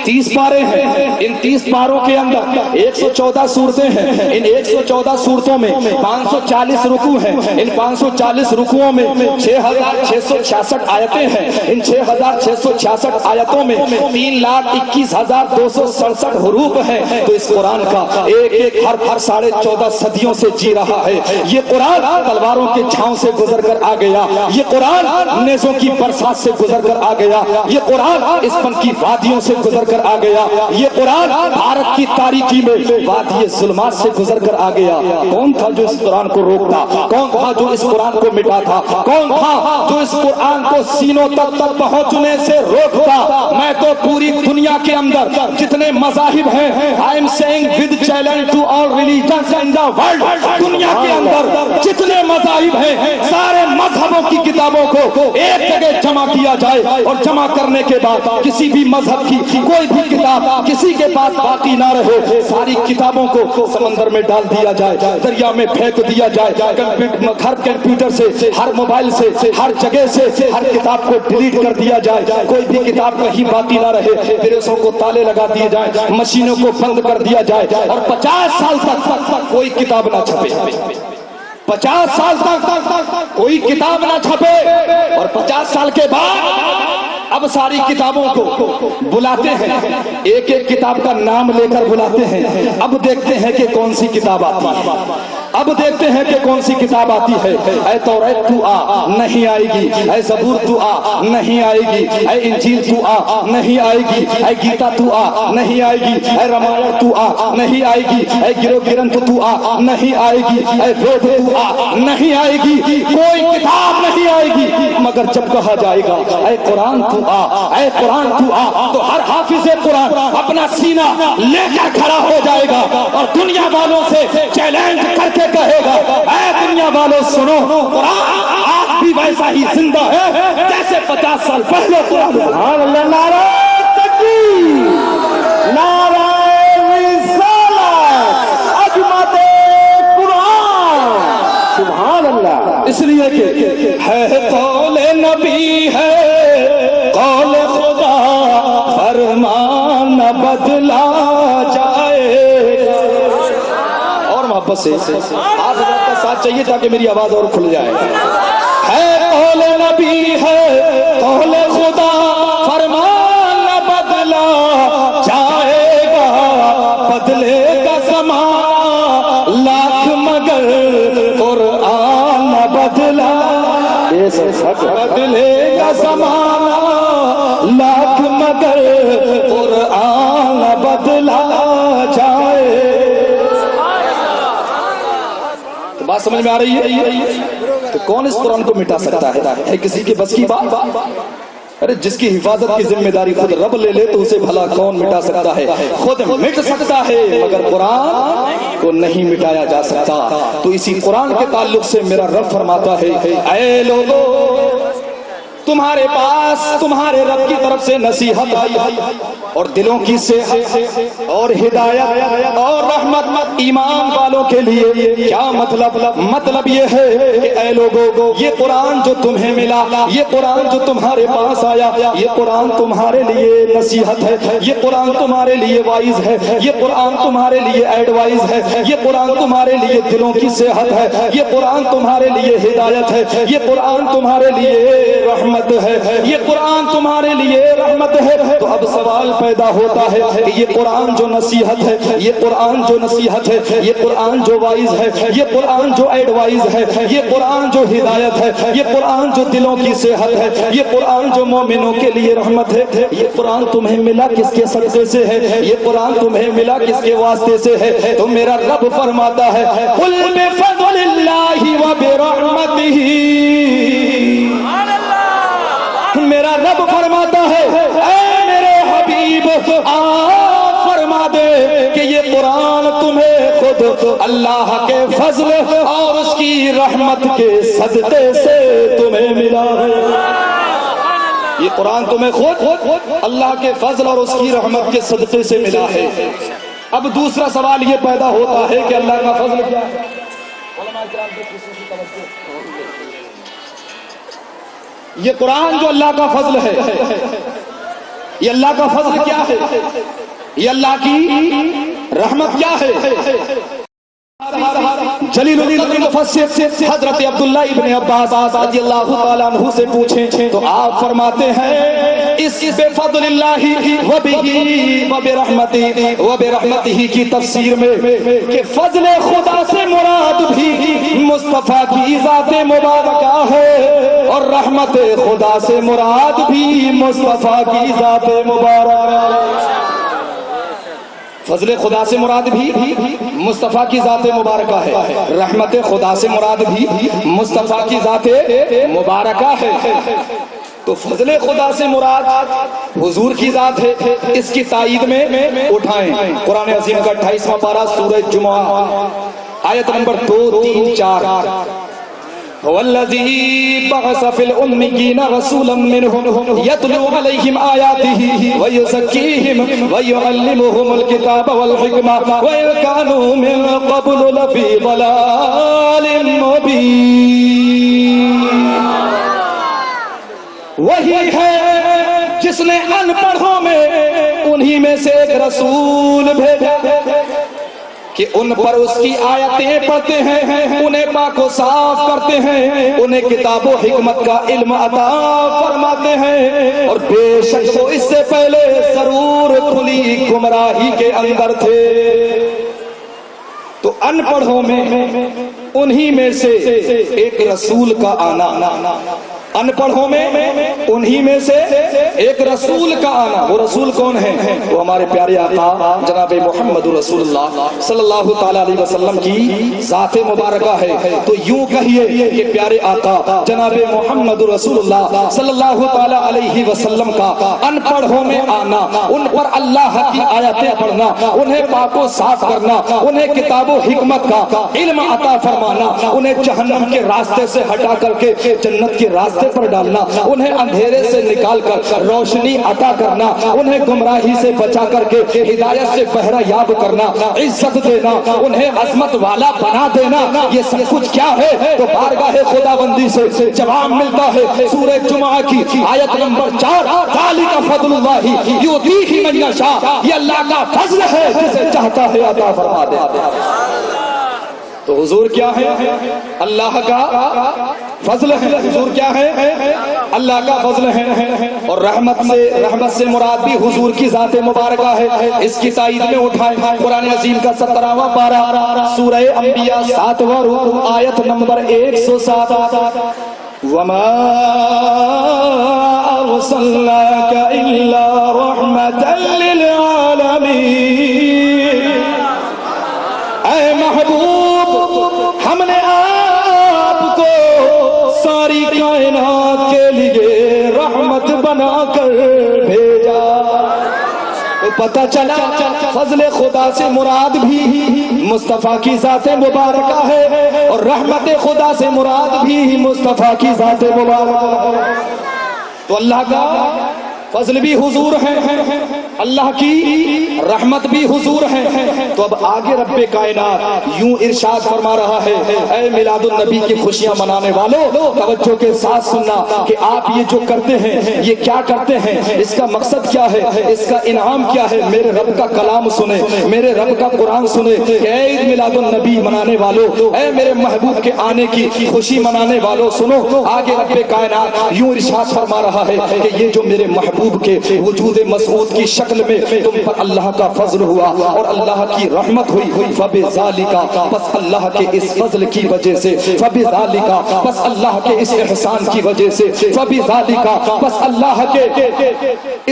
30 پارے ہیں, ان 30 پاروں کے اندر 114 صورتیں ہیں. ان 114 صورتوں میں 540 رکوع ہیں. ان 540 رکوعوں میں 6666 آیتیں ہیں. ان 6666 آیتوں میں 3,21,267 حروف ہیں. تو اس قرآن کا ایک ایک حرف ہر 14.5 صدیوں سے جی رہا ہے. یہ قرآن تلواروں کے چھاؤں سے گزر کر آ گیا, یہ قرآن نیزوں کی برسات سے گزر کر آ گیا, یہ قرآن اسپن کی وادیوں سے گزر کر آ گیا, یہ قرآن بھارت کی تاریکی میں وادی ظلمات سے گزر کر آ گیا. کون تھا جو اس قرآن کو روکتا؟ کون تھا جو اس قرآن کو مٹاتا؟ کون تھا جو اس قرآن کو سینوں تک پہنچنے سے روکتا؟ میں تو پوری دنیا کے اندر جتنے مذاہب ہیں, I am saying with challenge to all religions in the world, دنیا کے اندر جتنے مذاہب ہیں سارے مذہبوں کی کتابوں کو ایک جگہ جمع کیا جائے اور جمع کرنے کے بعد کسی بھی مذہب کی کوئی بھی کتاب کسی کے پاس باقی نہ رہے. ساری کتابوں کو سمندر میں ڈال دیا جائے, دریا میں پھینک دیا جائے, ہر کمپیوٹر سے, ہر موبائل سے, ہر جگہ سے ہر کتاب کو ڈیلیٹ کر دیا جائے, کوئی بھی کتاب کہیں باقی نہ رہے. پریسوں کو تالے لگا دیے جائیں, مشینوں کو بند کر دیا جائے اور 50 سال تک کوئی کتاب نہ چھپے. 50 سال تک کوئی کتاب نہ چھپے اور 50 سال کے بعد اب ساری کتابوں کو بلاتے ہیں, ایک ایک کتاب کا نام لے کر بلاتے ہیں. اب دیکھتے ہیں کہ کون سی کتاب آتی ہے. اب دیکھتے ہیں کہ کون سی کتاب آتی ہے. اے توریت تو آ, نہیں آئے گی. اے زبور تو آ, نہیں آئے گی. اے انجیل تو آ, نہیں آئے گی. اے گیتا تو آ, نہیں آئے گی. اے رامائن تو آ, نہیں آئے گی. اے گرو گرنتھ تو آ, نہیں آئے گی. اے وید تو آ, نہیں آئے گی. کوئی کتاب نہیں آئے گی مگر جب کہا جائے گا اے قرآن تو آ, اے قرآن تو آ, تو ہر حافظ قرآن اپنا سینہ لے کر کھڑا ہو جائے گا اور دنیا والوں سے چیلنج کر کے کہے گا اے دنیا والوں سنو, قرآن آج بھی ویسا ہی زندہ ہے جیسے 50 سال پہلے قرآن. سبحان اللہ. نعرہ تکبیر, نعرہ رسالت, عظمت قرآن. سبحان اللہ. اس لیے کہ ہے قول نبی ہے قول خدا, فرمان نہ بدلا جائے. اور محبت سے آپ حضرات کا ساتھ چاہیے تاکہ میری آواز اور کھل جائے. ہے قول نبی ہے قول خدا, فرمان نہ بدلا جائے گا. بدلے گا زمان لاکھ مگر قرآن نہ بدلا. بدلے گا زمانہ لاکھ مگر قرآن نہ بدلا جائے. تو بات سمجھ میں آ رہی ہے؟ تو کون اس قرآن کو مٹا سکتا ہے کسی کے بس کی بات؟ ارے جس کی حفاظت کی ذمہ داری خود رب لے لے تو اسے بھلا کون مٹا سکتا ہے؟ خود مٹ سکتا ہے مگر قرآن کو نہیں مٹایا جا سکتا. تو اسی قرآن کے تعلق سے میرا رب فرماتا ہے اے لوگو تمہارے پاس تمہارے رب کی طرف سے نصیحت آئی اور دلوں کی صحت اور ہدایت اور رحمت ایمان والوں کے لیے. کیا مطلب یہ ہے کہ اے لوگو یہ قرآن جو تمہیں ملا, یہ قرآن جو تمہارے پاس آیا, یہ قرآن تمہارے لیے نصیحت ہے, یہ قرآن تمہارے لیے وائز ہے, یہ قرآن تمہارے لیے ایڈوائز ہے, یہ قرآن تمہارے لیے دلوں کی صحت ہے, یہ قرآن تمہارے لیے ہدایت ہے, یہ قرآن تمہارے لیے رحمت ہے, یہ قرآن تمہارے لیے رحمت ہے. تو اب سوال پیدا ہوتا ہے کہ یہ قرآن جو نصیحت ہے, یہ قرآن جو نصیحت ہے, یہ قرآن جو وائز ہے, یہ قرآن جو ایڈوائز ہے, یہ قرآن جو ہدایت ہے, یہ قرآن جو دلوں کی صحت ہے, یہ قرآن جو مومنوں کے لیے رحمت ہے, یہ قرآن تمہیں ملا کس کے صدقے سے ہے, یہ قرآن تمہیں ملا کس کے واسطے سے ہے؟ تو میرا رب فرماتا ہے قل بفضل اللہ وبرحمتہ. میرا رب فرماتا ہے اے میرے حبیب آپ فرما دے کہ یہ قرآن تمہیں خود اللہ کے فضل اور اس کی رحمت کے صدقے سے تمہیں ملا ہے. یہ قرآن تمہیں خود اللہ کے فضل اور اس کی رحمت کے صدقے سے ملا ہے. اب دوسرا سوال یہ پیدا ہوتا ہے کہ اللہ کا فضل کیا ہے؟ یہ قرآن جو اللہ کا فضل ہے, یہ اللہ کا فضل کیا ہے, یہ اللہ کی رحمت کیا ہے؟ جلیل المفسر حضرت عبداللہ ابن عباس رضی اللہ تعالیٰ عنہ سے پوچھیں تو آپ فرماتے ہیں اس بفضل اللہ وبرحمتہ کی تفسیر میں کہ فضل خدا سے مراد بھی مصطفیٰ کی ذات مبارکہ ہے اور رحمت خدا سے مراد بھی مصطفیٰ کی ذات مبارکہ. فضل خدا سے مراد بھی مصطفیٰ کی ذات مبارکہ ہے, رحمت خدا سے مراد بھی مصطفیٰ کی ذات مبارکہ ہے. تو فضل خدا سے مراد حضور کی ذات ہے. اس کی تائید میں اٹھائیں قرآن عظیم کا 28واں پارہ سورہ جمعہ آیت نمبر 2, 3, 4. والذی بعث فی الأميين رسولا منهم يتلو عليهم آیاته ويزكيهم ويعلمهم الكتاب والحکمة وإن كانوا من قبل لفی ضلال مبین. وہی ہے جس نے ان پڑھوں میں انہی میں سے ایک رسول بھیجا کہ ان پر اس کی آیتیں پڑھتے ہیں, انہیں پاک و صاف کرتے ہیں, انہیں کتاب و حکمت کا علم عطا فرماتے ہیں, اور بے شک وہ اس سے پہلے ضرور کھلی گمراہی کے اندر تھے. تو ان پڑھوں میں انہی میں سے ایک رسول کا آنا، ان پڑھوں میں انہی میں سے ایک رسول کا آنا۔ وہ رسول کون ہے؟ وہ ہمارے پیارے آقا جناب محمد رسول اللہ صلی اللہ تعالی علیہ وسلم کی ذات مبارکہ ہے۔ تو یوں کہیے کہ پیارے آقا جناب محمد رسول اللہ صلی اللہ تعالی علیہ وسلم کا ان پڑھوں میں آنا، ان پر اللہ کی آیتیں پڑھنا، انہیں پاک و صاف کرنا، انہیں کتاب و حکمت کا علم عطا فرمانا، انہیں جہنم کے راستے سے ہٹا کر کے جنت کے راستے پر ڈالنا، انہیں اندھیرے سے نکال کر روشنی عطا کرنا، انہیں گمراہی سے بچا کر کے ہدایت سے بہرہ یاب کرنا، عزت دینا، انہیں عظمت والا بنا دینا، یہ سب کچھ کیا ہے؟ تو بارگاہ خدا بندی سے جواب ملتا ہے سورہ جمعہ کی آیت نمبر 4، ذالک فضل اللہ یؤتیہ من یشاء، یہ اللہ کا فضل ہے جسے چاہتا ہے عطا فرما دیتا ہے۔ تو حضور کیا ہے؟ اللہ کا فضل ہے۔ حضور کیا ہے؟ اللہ کا فضل ہے۔ اور رحمت سے مراد بھی حضور کی ذات مبارکہ ہے۔ اس کی تائید میں اٹھائے قرآن عظیم کا 17واں پارہ سورہ انبیاء 7واں رکوع آیت نمبر 107، وَمَا أَرْسَلْنَاكَ إِلَّا رَحْمَةً لِّلْعَالَمِينَ۔ اے محبوب، ہم نے آپ کو ساری کائنات کے لیے رحمت بنا کر بھیجا۔ تو پتہ چلا فضل خدا سے مراد بھی مصطفیٰ کی ذات مبارکہ ہے، اور رحمت خدا سے مراد بھی مصطفیٰ کی ذات مبارکہ ہے۔ تو اللہ کا فضل بھی حضور ہے، اللہ کی رحمت بھی حضور ہے۔ تو اب آگے رب کائنات یوں ارشاد فرما رہا ہے، اے میلاد النبی کی خوشیاں منانے والوں، توجہ کے ساتھ سننا کہ آپ یہ جو کرتے ہیں یہ کیا کرتے ہیں، اس کا مقصد کیا ہے، اس کا انعام کیا ہے۔ میرے رب کا کلام سنیں، میرے رب کا قرآن سنیں کہ اے عید میلاد النبی منانے والوں، اے میرے محبوب کے آنے کی خوشی منانے والوں، سنو آگے رب کائنات یوں ارشاد فرما رہا ہے کہ یہ جو میرے محبوب کے وجود مسعود کی شکل میں تم پر اللہ کا فضل ہوا اور اللہ کی رحمت ہوئی، فبذالک، بس اللہ کے اس فضل کی وجہ سے، فبذالک، بس اللہ کے اس احسان کی وجہ سے، فبذالک، بس اللہ کے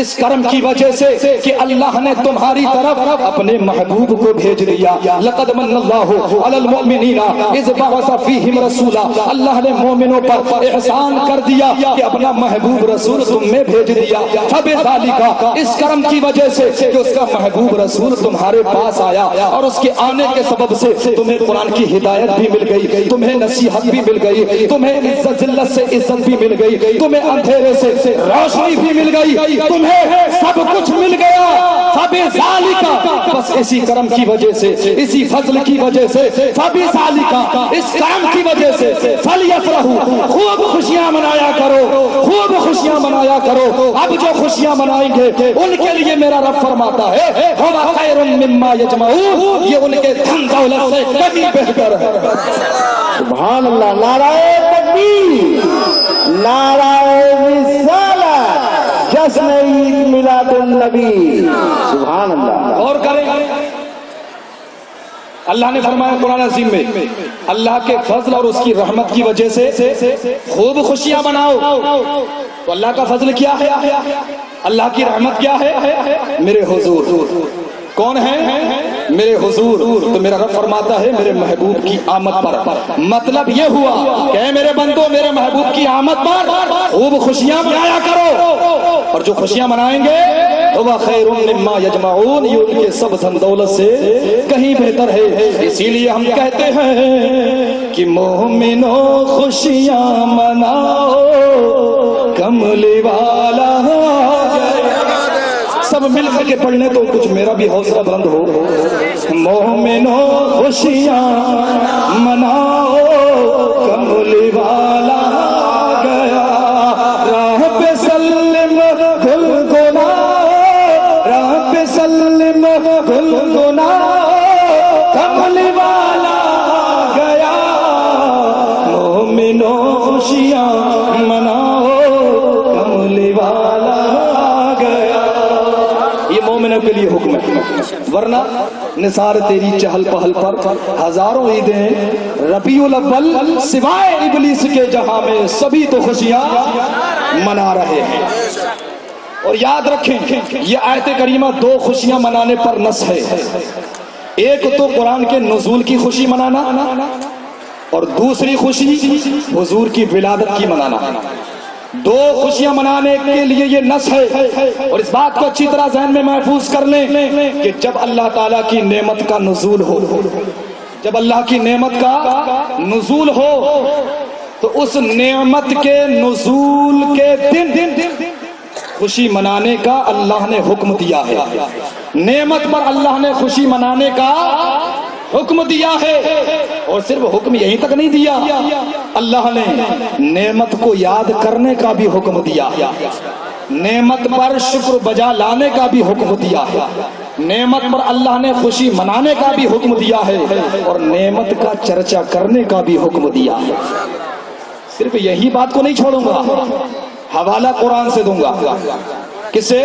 اس کرم کی وجہ سے کہ اللہ نے تمہاری طرف اپنے محبوب کو بھیج دیا۔ لقد من اللہ علی المؤمنین اذ بعث فیہم رسولا، اللہ نے مومنوں پر احسان کر دیا کہ اپنا محبوب رسول تم میں بھیج دیا۔ فبذالک، اس کرم کی وجہ سے کہ اس کا محبوب رسول تمہارے پاس آیا، اور اس کے آنے کے سبب سے تمہیں قرآن کی ہدایت بھی مل گئی، تمہیں نصیحت بھی مل گئی، تمہیں عزت ذلت سے عزت بھی مل گئی، تمہیں اندھیرے سے روشنی بھی مل گئی، تمہیں سب کچھ مل گیا۔ فبذالک، بس اسی کرم کی وجہ سے، اسی فضل کی وجہ سے، فبذالک، اس کرم کی وجہ سے، فلیفرحوا، خوب خوشیاں منایا کرو، خوب خوشیاں منایا کرو۔ اب جو خوشیاں منائیں گے ان کے لیے میرا رب فرماتا ہے ہوا خیر مما یجمعون، یہ ان کے دھن دولت سے کہیں بہتر ہے۔ سبحان اللہ، نعرہ تکبیر، نعرہ رسالت، جشن عید میلاد النبی، سبحان اللہ۔ اور کریں اللہ نے فرمایا قرآن عظیم میں، اللہ کے فضل اور اس کی رحمت کی وجہ سے خوب خوشیاں مناؤ۔ تو اللہ کا فضل کیا ہے، اللہ کی رحمت کیا ہے؟ میرے حضور کون ہے؟ میرے حضور۔ تو میرا رب فرماتا ہے میرے محبوب کی آمد پر، مطلب یہ ہوا کہ میرے بندوں میرے محبوب کی آمد پر خوب خوشیاں منایا کرو، اور جو خوشیاں منائیں گے وہ خیر مما یجمعون، یہ ان کے سب دھن دولت سے کہیں بہتر ہے۔ اسی لیے ہم کہتے ہیں کہ مومنوں خوشیاں مناؤ، کملی والا سب مل کر کے پڑھنے تو کچھ میرا بھی حوصلہ بلند ہو۔ مومنوں خوشیاں مناؤ، کملی والا گیا، راہ پہ سلم گلگنا، راہ پہ سلم گلگنا، کملی والا گیا، مومنوں خوشیاں مناؤ، کملی والا گیا۔ یہ مومنوں کے لیے حکم ہے، ورنہ نثار تیری چہل پہل پر ہزاروں عیدیں ربیع الاول سوائے ابلیس کے جہاں میں سبھی تو خوشیاں منا رہے ہیں۔ اور یاد رکھیں یہ آیت کریمہ دو خوشیاں منانے پر نص ہے، ایک تو قرآن کے نزول کی خوشی منانا اور دوسری خوشی حضور کی ولادت کی منانا۔ دو خوشیاں منانے کے لیے یہ نص ہے، اور اس بات کو اچھی طرح ذہن میں محفوظ کر لیں کہ جب اللہ تعالیٰ کی نعمت کا نزول ہو، جب اللہ کی نعمت کا نزول ہو تو اس نعمت کے نزول کے دن خوشی منانے کا اللہ نے حکم دیا ہے۔ نعمت پر اللہ نے خوشی منانے کا حکم دیا ہے، اور صرف حکم یہیں تک نہیں دیا، اللہ نے نعمت کو یاد کرنے کا بھی حکم دیا، نعمت پر شکر بجا لانے کا بھی حکم دیا ہے، نعمت پر اللہ نے خوشی منانے کا بھی حکم دیا ہے، اور نعمت کا چرچا کرنے کا بھی حکم دیا ہے۔ صرف یہی بات کو نہیں چھوڑوں گا، حوالہ قرآن سے دوں گا۔ کس سے؟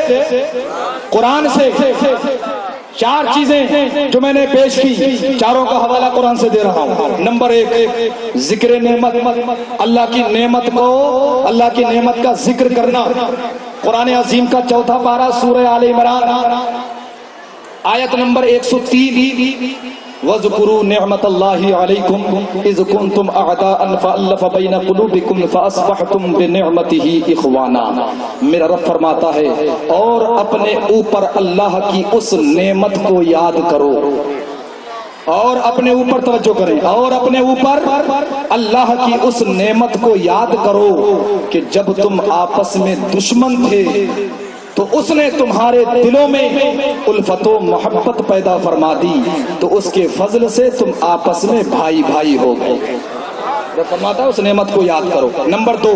قرآن سے۔ چار چیزیں جو میں نے پیش کی، چاروں کا حوالہ قرآن سے دے رہا ہوں۔ نمبر ایک، ذکر نعمت، اللہ کی نعمت کو، اللہ کی نعمت کا ذکر کرنا۔ قرآن عظیم کا چوتھا پارہ سورہ آل عمران آیت نمبر 103، وَاذْكُرُوا نِعْمَةَ اللَّهِ عَلَيْكُمْ إِذْ كُنْتُمْ أَعْدَاءً فَأَلَّفَ بَيْنَ قُلُوبِكُمْ فَأَصْبَحْتُمْ بِنِعْمَتِهِ إِخْوَانًا۔ میرا رب فرماتا ہے اور اپنے اوپر اللہ کی اس نعمت کو یاد کرو، اور اپنے اوپر توجہ کریں، اور اپنے اوپر اللہ کی اس نعمت کو یاد کرو کہ جب تم آپس میں دشمن تھے تو اس نے تمہارے دلوں میں الفت و محبت پیدا فرما دی، تو اس کے فضل سے تم آپس میں بھائی بھائی ہو گئے۔ فرماتا ہے اس نعمت کو یاد کرو۔ نمبر دو،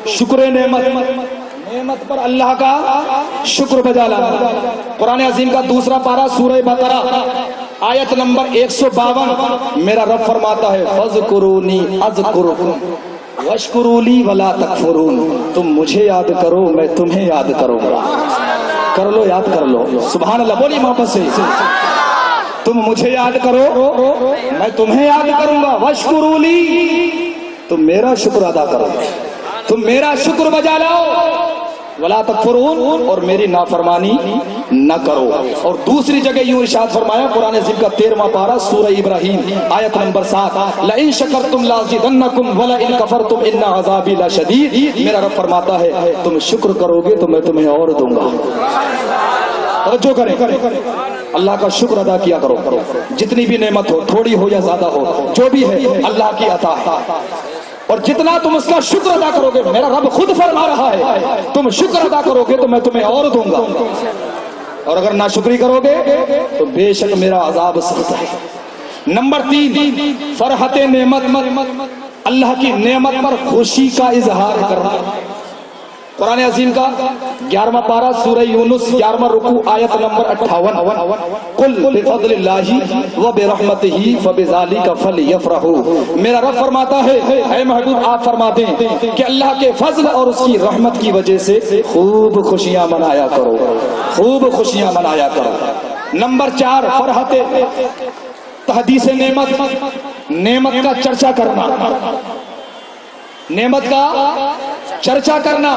شکر نعمت، نعمت پر اللہ کا شکر بجا لانا۔ قرآن عظیم کا دوسرا پارہ سورہ بقرہ آیت نمبر 152، میرا رب فرماتا ہے فَاذْكُرُونِي أَذْكُرُكُمْ وَاشْكُرُوا لِي وَلَا تَكْفُرُونَ۔ تم مجھے یاد کرو، میں تمہیں یاد کروں گا۔ کر لو، یاد کر لو، سبحان اللہ، بولی محبت سے۔ تم مجھے یاد کرو، میں تمہیں یاد کروں گا۔ وَاشْكُرُوا لِي، تم میرا شکر ادا کرو، تم میرا شکر بجا لاؤ۔ وَلَا تَكْفُرُونَ، اور میری نافرمانی نہ کرو۔ اور دوسری جگہ یوں ارشاد فرمایا قرآن عظیم کا 13واں پارہ سورہ ابراہیم آیت نمبر 7، لَإِن شَكَرْتُمْ لَأَزِيدَنَّكُمْ وَلَئِن كَفَرْتُمْ إِنَّ عَذَابِي لَشَدِيدٌ۔ میرا رب فرماتا ہے تم شکر کرو گے تو میں تمہیں اور دوں گا۔ توجہ کریں، اللہ کا شکر ادا کیا کرو، جتنی بھی نعمت ہو، تھوڑی ہو یا زیادہ ہو، جو بھی ہے اللہ کی عطا ہے، اور جتنا تم اس کا شکر ادا کرو گے، میرا رب خود فرما رہا ہے تم شکر ادا کرو گے تو میں تمہیں اور دوں گا، اور اگر ناشکری کرو گے تو بے شک میرا عذاب سخت ہے۔ نمبر 3، فرحت نعمت، اللہ کی نعمت پر خوشی کا اظہار کرنا۔ قرآن عظیم کا 11واں پارہ سورہ یونس 11واں رکوع آیت نمبر 58، قل بفضل اللہ وبرحمتہ فبذالک فلیفرحوا۔ میرا رب فرماتا ہے اے محبوب آپ فرما دیں کہ اللہ کے فضل اور اس کی رحمت کی وجہ سے خوب خوشیاں منایا کرو، خوب خوشیاں منایا کرو۔ نمبر 4، فرحت تحدیث نعمت، نعمت کا چرچا کرنا، نعمت کا چرچا کرنا۔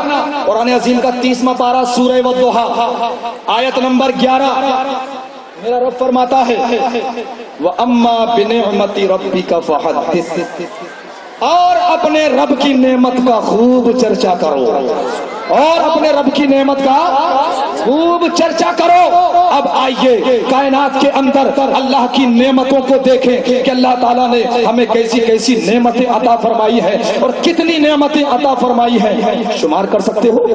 قرآن عظیم کا 30واں پارہ سورہ والضحیٰ آیت نمبر 11، میرا رب فرماتا ہے وَأَمَّا بِنِعْمَةِ رَبِّكَ فَحَدِّثْ، اور اپنے رب کی نعمت کا خوب چرچا کرو، اور اپنے رب کی نعمت کا خوب چرچا کرو۔ اب آئیے کائنات کے اندر اللہ کی نعمتوں کو دیکھیں کہ اللہ تعالیٰ نے ہمیں کیسی کیسی نعمتیں عطا فرمائی ہیں، اور کتنی نعمتیں عطا فرمائی ہیں۔ شمار کر سکتے ہو؟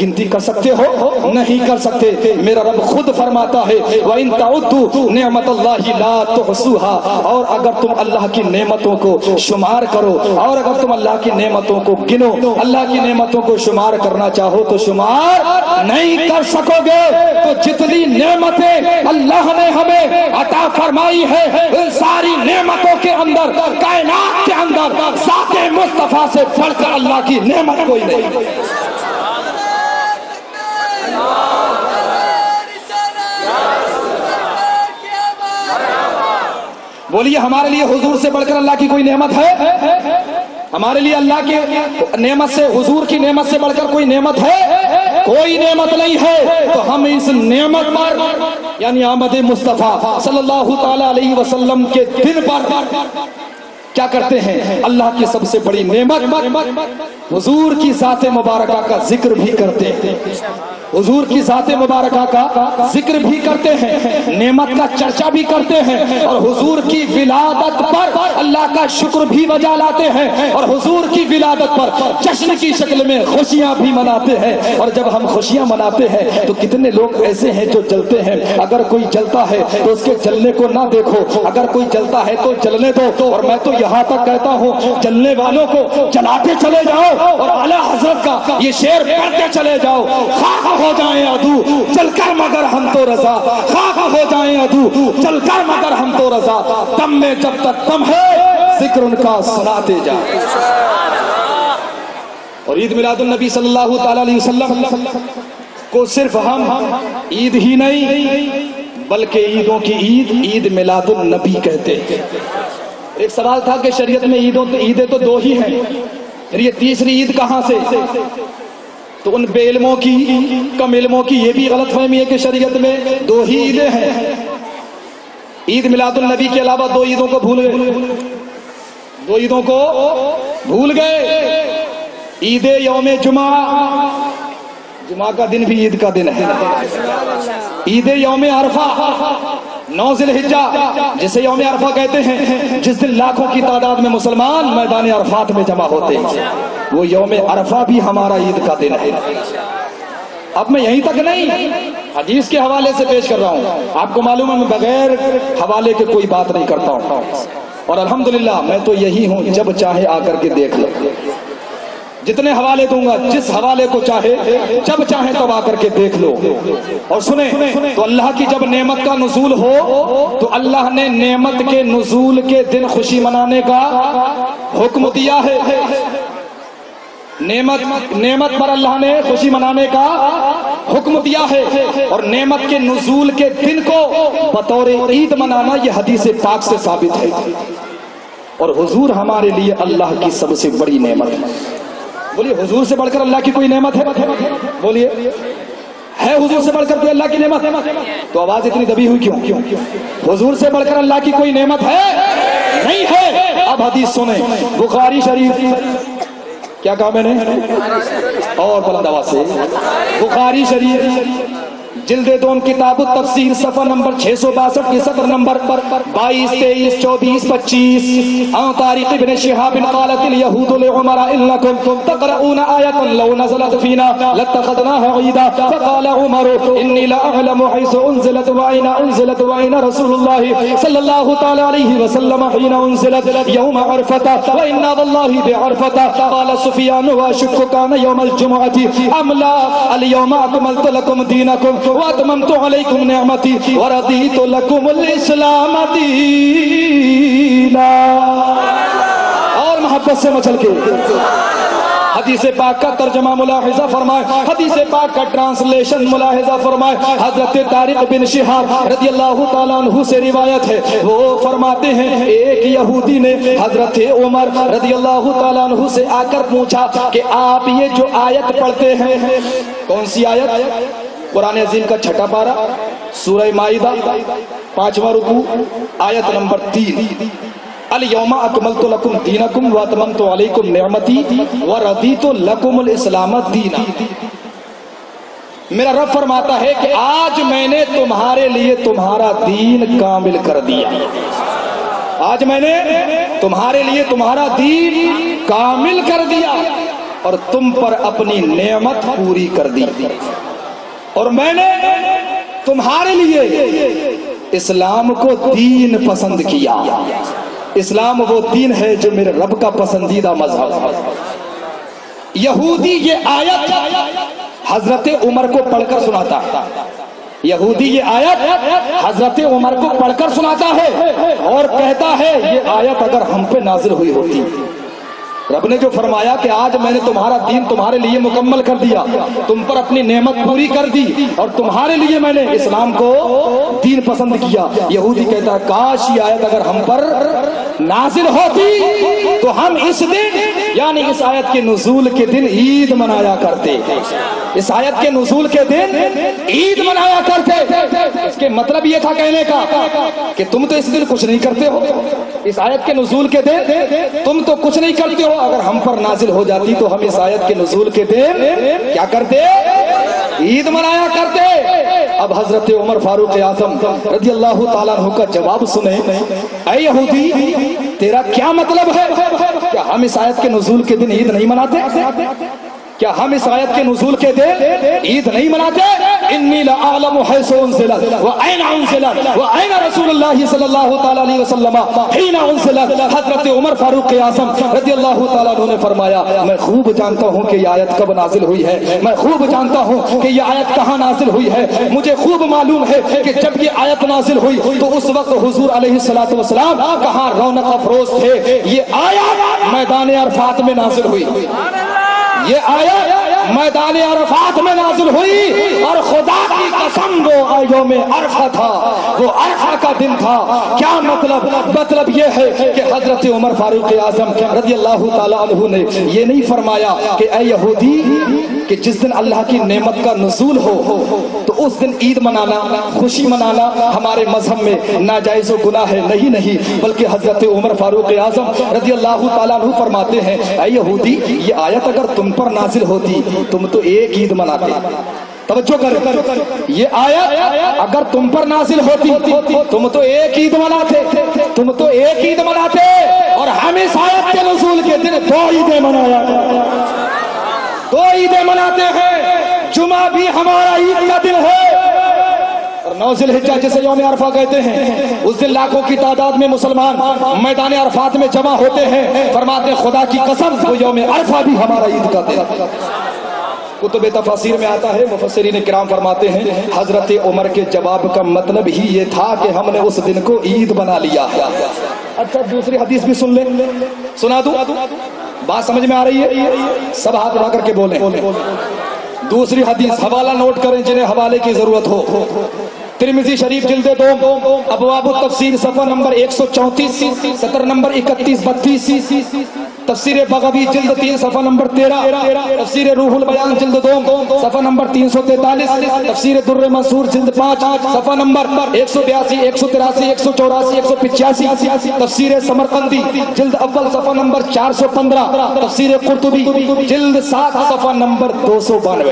گنتی کر سکتے ہو؟ نہیں کر سکتے۔ میرا رب خود فرماتا ہے وَإِن تَعُدُّوا نِعْمَةَ اللَّهِ لَا تُحْصُوهَا، اور اگر تم اللہ کی نعمتوں کو شمار کرو، اور اگر تم اللہ کی نعمتوں کو گنو، اللہ کی نعمتوں کو شمار کرنا چاہو تو شمار نہیں کر سکو گے۔ تو جتنی نعمتیں اللہ نے ہمیں عطا فرمائی ہے، ان ساری نعمتوں کے اندر، کائنات کے اندر ذات مصطفیٰ سے بڑھ کر اللہ کی نعمت کوئی نہیں۔ بولیے ہمارے لیے حضور سے بڑھ کر اللہ کی کوئی نعمت ہے؟ ہمارے لیے اللہ کی نعمت سے، حضور کی نعمت سے بڑھ کر کوئی نعمت ہے؟ کوئی نعمت نہیں ہے۔ تو ہم اس نعمت پر یعنی آمد مصطفیٰ صلی اللہ تعالی علیہ وسلم کے دن پر کیا کرتے ہیں؟ اللہ کی سب سے بڑی نعمت حضور کی ذات مبارکہ کا ذکر بھی کرتے ہیں، حضور کی ذات مبارکہ کا ذکر بھی کرتے ہیں، نعمت کا چرچا بھی کرتے ہیں، اور حضور کی ولادت پر اللہ کا شکر بھی بجا لاتے ہیں، اور حضور کی ولادت پر جشن کی شکل میں خوشیاں بھی مناتے ہیں۔ اور جب ہم خوشیاں مناتے ہیں تو کتنے لوگ ایسے ہیں جو جلتے ہیں۔ اگر کوئی جلتا ہے تو اس کے جلنے کو نہ دیکھو، اگر کوئی جلتا ہے تو جلنے دو۔ اور میں تو یہاں تک کہتا ہوں جلنے والوں کو جلاتے چلے جاؤ، اور اعلیٰ حضرت کا یہ شعر پڑھتے چلے جاؤ، خاک ہو جائیں عدو چل کر مگر ہم تو رضا، خاک ہو جائیں عدو چل کر مگر ہم تو رضا، دم میں جب تک دم ہے ذکر ان کا سناتے جائیں۔ اور عید میلاد النبی صلی اللہ تعالی علیہ وسلم کو صرف ہم عید ہی نہیں بلکہ عیدوں کی عید میلاد النبی کہتے ہیں۔ ایک سوال تھا کہ شریعت میں عیدیں تو دو ہی ہیں، یہ تیسری عید کہاں سے؟ تو ان بے علموں کی، کم علموں کی یہ بھی غلط فہمی ہے کہ شریعت میں دو ہی عیدیں ہیں۔ عید میلاد النبی کے علاوہ دو عیدوں کو بھول گئے، عید یوم جمعہ، جمعہ کا دن بھی عید کا دن ہے، عید یوم عرفہ 9 ذی الحجہ جسے یوم عرفہ کہتے ہیں، جس دن لاکھوں کی تعداد میں مسلمان میدان عرفات میں جمع ہوتے ہیں، وہ یوم عرفہ بھی ہمارا عید کا دن ہے۔ اب میں یہیں تک نہیں، حدیث کے حوالے سے پیش کر رہا ہوں، آپ کو معلوم ہے میں بغیر حوالے کے کوئی بات نہیں کرتا ہوں، اور الحمدللہ میں تو یہی ہوں، جب چاہے آ کر کے دیکھ لو، جتنے حوالے دوں گا، جس حوالے کو چاہے جب چاہے تب آ کر کے دیکھ لو اور سنیں۔ تو اللہ کی جب نعمت کا نزول ہو تو اللہ نے نعمت کے نزول کے دن خوشی منانے کا حکم دیا ہے، نعمت پر اللہ نے خوشی منانے کا حکم دیا ہے، اور نعمت کے نزول کے دن کو بطور عید منانا یہ حدیث پاک سے ثابت ہے۔ اور حضور ہمارے لیے اللہ کی سب سے بڑی نعمت ہے۔ بولیے حضور سے بڑھ کر اللہ کی کوئی نعمت ہے؟ بولیے ہے حضور سے بڑھ کر کوئی اللہ کی نعمت؟ تو آواز اتنی دبی ہوئی کیوں؟ حضور سے بڑھ کر اللہ کی کوئی نعمت ہے؟ نہیں ہے۔ اب حدیث سنیں، بخاری شریف، کیا کہا میں نے؟ اور بلند آواز سے، بخاری شریف جلد 2 کتاب التفسیر صفحہ نمبر 662 کی سطر نمبر 22 23 24 25 عن طارق بن شهاب قالت اليهود لعمر انكم تقرؤون آية لو نزلت فينا لاتخذناها عيدا فقال عمر اني لا اعلم حيث انزلت واين رسول الله صلى الله تعالى عليه وسلم حين انزلت يوم عرفة وانا والله بعرفة قال سفيان واشك كان يوم الجمعة ام لا اليوم اكملت لكم دينكم واتممت علیکم نعمتی ورضیت لکم الاسلام دینا۔ اور محبت سے مچل کے حدیث پاک کا ترجمہ ملاحظہ فرمائے، حدیث پاک کا ٹرانسلیشن ملاحظہ فرمائے۔ حضرت طارق بن شہاب رضی اللہ تعالیٰ عنہ سے روایت ہے، وہ فرماتے ہیں ایک یہودی نے حضرت عمر رضی اللہ تعالیٰ عنہ سے آ کر پوچھا کہ آپ یہ جو آیت پڑھتے ہیں، کون سی آیت؟ قرآن عظیم کا 6واں پارہ، سورہ مائدہ 5واں رکوع، آیت نمبر 3، الیوم اکملت لکم دینکم واتممت علیکم نعمتی ورضیت لکم الاسلام دینا۔ میرا رب فرماتا ہے کہ آج میں نے تمہارے لیے تمہارا دین کامل کر دیا، آج میں نے تمہارے لیے تمہارا دین کامل کر دیا اور تم پر اپنی نعمت پوری کر دی، اور میں نے تمہارے لیے اسلام کو دین پسند کیا۔ اسلام وہ دین ہے جو میرے رب کا پسندیدہ مذہب ہے۔ یہودی یہ آیت حضرت عمر کو پڑھ کر سناتا ہے، یہودی یہ آیت حضرت عمر کو پڑھ کر سناتا ہے اور کہتا ہے یہ آیت اگر ہم پہ نازل ہوئی ہوتی رب نے جو فرمایا کہ آج میں نے تمہارا دین تمہارے لیے مکمل کر دیا، تم پر اپنی نعمت پوری کر دی، اور تمہارے لیے میں نے اسلام کو دین پسند کیا۔ یہودی کہتا ہے کاش یہ آیت اگر ہم پر نازل ہوتی تو ہم اس دن یعنی اس آیت کے نزول کے دن عید منایا کرتے، اس آیت کے نزول کے دن عید منایا کرتے۔ اس کے مطلب یہ تھا کہنے کا کہ تم تو اس دن کچھ نہیں کرتے ہو، اس آیت کے نزول کے دن تم تو کچھ نہیں کرتے ہو، اگر ہم پر نازل ہو جاتی تو ہم اس آیت کے نزول کے دن کیا کرتے؟ عید منایا کرتے۔ اب حضرت عمر فاروق اعظم رضی اللہ تعالیٰ عنہ کا جواب سنیں، اے یہودی تیرا کیا مطلب ہے؟ کیا ہم اس آیت کے نزول کے دن عید نہیں مناتے؟ کیا ہم اس آیت کے نزول کے دن عید نہیں مناتے؟ انی لأعلم حیث انزلت وأین انزلت وأین رسول اللہ صلی اللہ تعالیٰ علیہ وسلم حین انزلت۔ حضرت عمر فاروق اعظم رضی اللہ تعالیٰ عنہ نے فرمایا میں خوب جانتا ہوں کہ یہ آیت کب نازل ہوئی ہے، میں خوب جانتا ہوں کہ یہ آیت کہاں نازل ہوئی ہے، مجھے خوب معلوم ہے کہ جب یہ آیت نازل ہوئی تو اس وقت حضور علیہ الصلوۃ والسلام کہاں رونق افروز تھے۔ یہ آیت میدان عرفات میں نازل ہوئی، یہ آیت میدان عرفات میں نازل ہوئی، اور خدا کی قسم وہ یوم عرفہ تھا، وہ عرفہ کا دن تھا۔ کیا مطلب؟ مطلب یہ ہے کہ حضرت عمر فاروق اعظم رضی اللہ تعالیٰ عنہ نے یہ نہیں فرمایا کہ اے یہودی کہ جس دن اللہ کی نعمت کا نزول ہو تو اس دن عید منانا، خوشی منانا ہمارے مذہب میں ناجائز و گناہ ہے، نہیں، بلکہ حضرت عمر فاروق اعظم رضی اللہ تعالیٰ عنہ فرماتے ہیں اے یہودی یہ آیت اگر تم پر نازل ہوتی تم تو ایک عید مناتے۔ توجہ کر، یہ آیت اگر تم پر نازل ہوتی تم تو ایک عید مناتے، تم تو ایک عید مناتے، اور ہم اس آیت کے نزول کے دن دو عیدیں منایا، دو عیدیں مناتے ہیں۔ جمعہ بھی ہمارا عید کا دن ہے، اور 9 ذی الحجہ جسے یوم عرفہ کہتے ہیں، اس دن لاکھوں کی تعداد میں مسلمان میدان عرفات میں جمع ہوتے ہیں۔ فرماتے ہیں خدا کی قسم وہ یوم عرفہ بھی ہمارا عید کا دن۔ کتب تفاسیر میں آتا ہے، مفسرین کرام فرماتے ہیں حضرت عمر کے جواب کا مطلب ہی یہ تھا کہ ہم نے اس دن کو عید بنا لیا۔ اچھا دوسری حدیث بھی سن لیں، سنا دوں؟ بات سمجھ میں آ رہی ہے؟ سب ہاتھ اٹھا کر کے بولیں۔ دوسری حدیث حوالہ نوٹ کریں جنہیں حوالے کی ضرورت ہو۔ ترمذی شریف جلد 2 ابواب التفسیر صفحہ نمبر 134، سطر نمبر 31-32، تفسیر بغوی جلد 3 صفحہ نمبر 13، تفسیر روح البیان جلد 2 صفحہ نمبر 343، تفسیر در منصور جلد 5 صفحہ نمبر 182، 183، 184، 185، تفسیر سمرقندی جلد اول صفحہ نمبر 415، تفسیر قرطبی جلد 7 صفحہ نمبر 292۔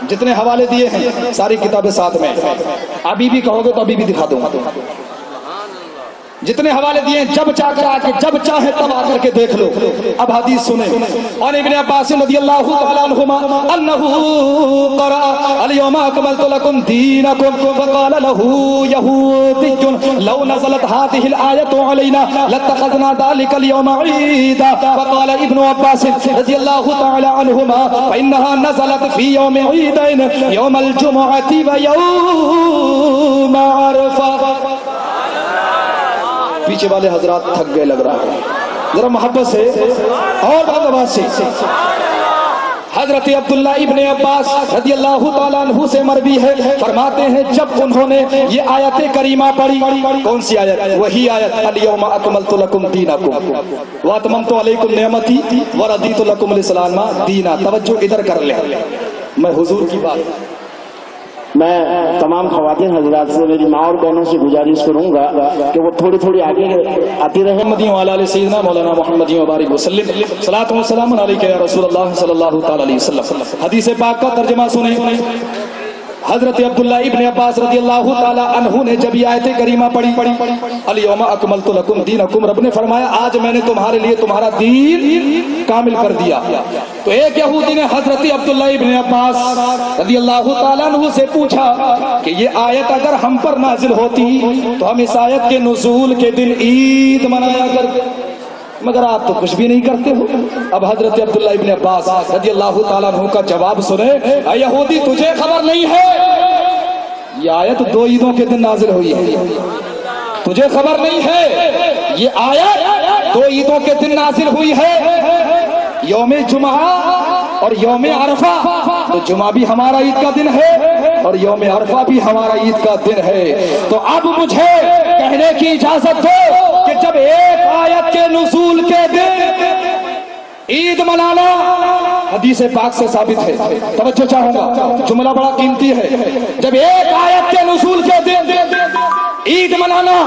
جتنے حوالے دیے ہیں ساری کتابیں ساتھ میں، ابھی بھی کہو گے تو ابھی بھی دکھا دوں گا۔ جتنے حوالے دیے جب چاہے تب آ کر کے دیکھ لو۔ اب حدیث سنیں، اور ابن عباس رضی اللہ تعالی عنہما انہ قرأ اليوم اکملت لکم دینکم فقال له یہودی لو نزلت هذه الآیة علینا لاتخذنا ذلك اليوم عیدا فقال ابن عباس رضی اللہ تعالی عنہما فإنها نزلت في يوم عیدین یوم الجمعة ویوم عرفہ۔ پیچھے والے حضرات تھک گئے لگ رہا ہے، ذرا محبت سے اور بہت آواز سے۔ حضرت عبداللہ ابن عباس رضی اللہ تعالیٰ عنہ سے مروی ہے، فرماتے ہیں جب انہوں نے یہ آیت کریمہ پڑھی، کون سی آیت؟ وہی آیت الیوم اکملت لکم دینکم واتممت علیکم نعمتی ورضیت لکم الاسلام دینا۔ توجہ ادھر کر لیں، میں حضور کی بات، میں تمام خواتین حضرات سے میری ماں اور بہنوں سے گزارش کروں گا کہ وہ تھوڑی تھوڑی آگے آتی رہیں۔ محمدی وعلی آل سیدنا مولانا محمدی وبارک وسلم، صلاۃ و سلام علیک یا رسول اللہ صلی اللہ تعالی علیہ وسلم۔ حدیث پاک کا ترجمہ سنیں۔ حضرت عبداللہ ابن عباس رضی اللہ تعالی عنہ نے جب یہ آیت کریمہ پڑھی الیوم اکملت لکم دینکم، رب نے فرمایا آج میں نے تمہارے لیے تمہارا دین کامل کر دیا۔ تو ایک یہودی نے حضرت عبداللہ ابن عباس رضی اللہ تعالی عنہ سے پوچھا کہ یہ آیت اگر ہم پر نازل ہوتی تو ہم اس آیت کے نزول کے دن عید منایا کرتے، مگر آپ تو کچھ بھی نہیں کرتے ہو۔ اب حضرت عبداللہ ابن عباس رضی اللہ تعالیٰ عنہ کا جواب سنے، اے یہودی تجھے خبر نہیں ہے یہ آیت 2 عیدوں کے دن نازل ہوئی ہے، تجھے خبر نہیں ہے یہ آیت 2 عیدوں کے دن نازل ہوئی ہے، یوم جمعہ اور یوم عرفہ۔ تو جمعہ بھی ہمارا عید کا دن ہے اور یوم عرفہ بھی ہمارا عید کا دن ہے۔ تو اب مجھے کہنے کی اجازت دو کہ جب ایک آیت کے نزول کے دن عید منانا حدیث پاک سے ثابت ہے، توجہ چاہوں گا، جملہ بڑا قیمتی ہے، جب ایک آیت کے نزول کے دن عید منانا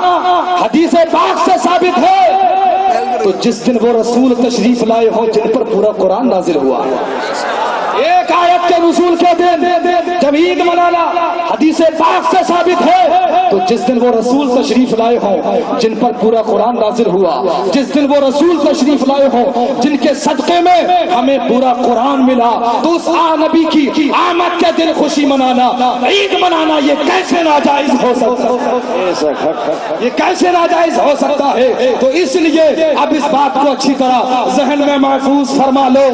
حدیث پاک سے ثابت ہے، تو جس دن وہ رسول تشریف لائے ہوں جن پر پورا قرآن نازل ہوا ہے، ایک آیت کے نزول کے دن جب عید منانا حدیث پاک سے ثابت ہے، تو جس دن وہ رسول تشریف لائے ہوں جن پر پورا قرآن نازل ہوا، جس دن وہ رسول تشریف لائے ہوں جن کے صدقے میں ہمیں پورا قرآن ملا، تو اس نبی کی آمد کے دن خوشی منانا، عید منانا، یہ کیسے ناجائز ہو سکتا ہے؟ یہ کیسے ناجائز ہو سکتا ہے؟ تو اس لیے اب اس بات کو اچھی طرح ذہن میں محفوظ فرما لو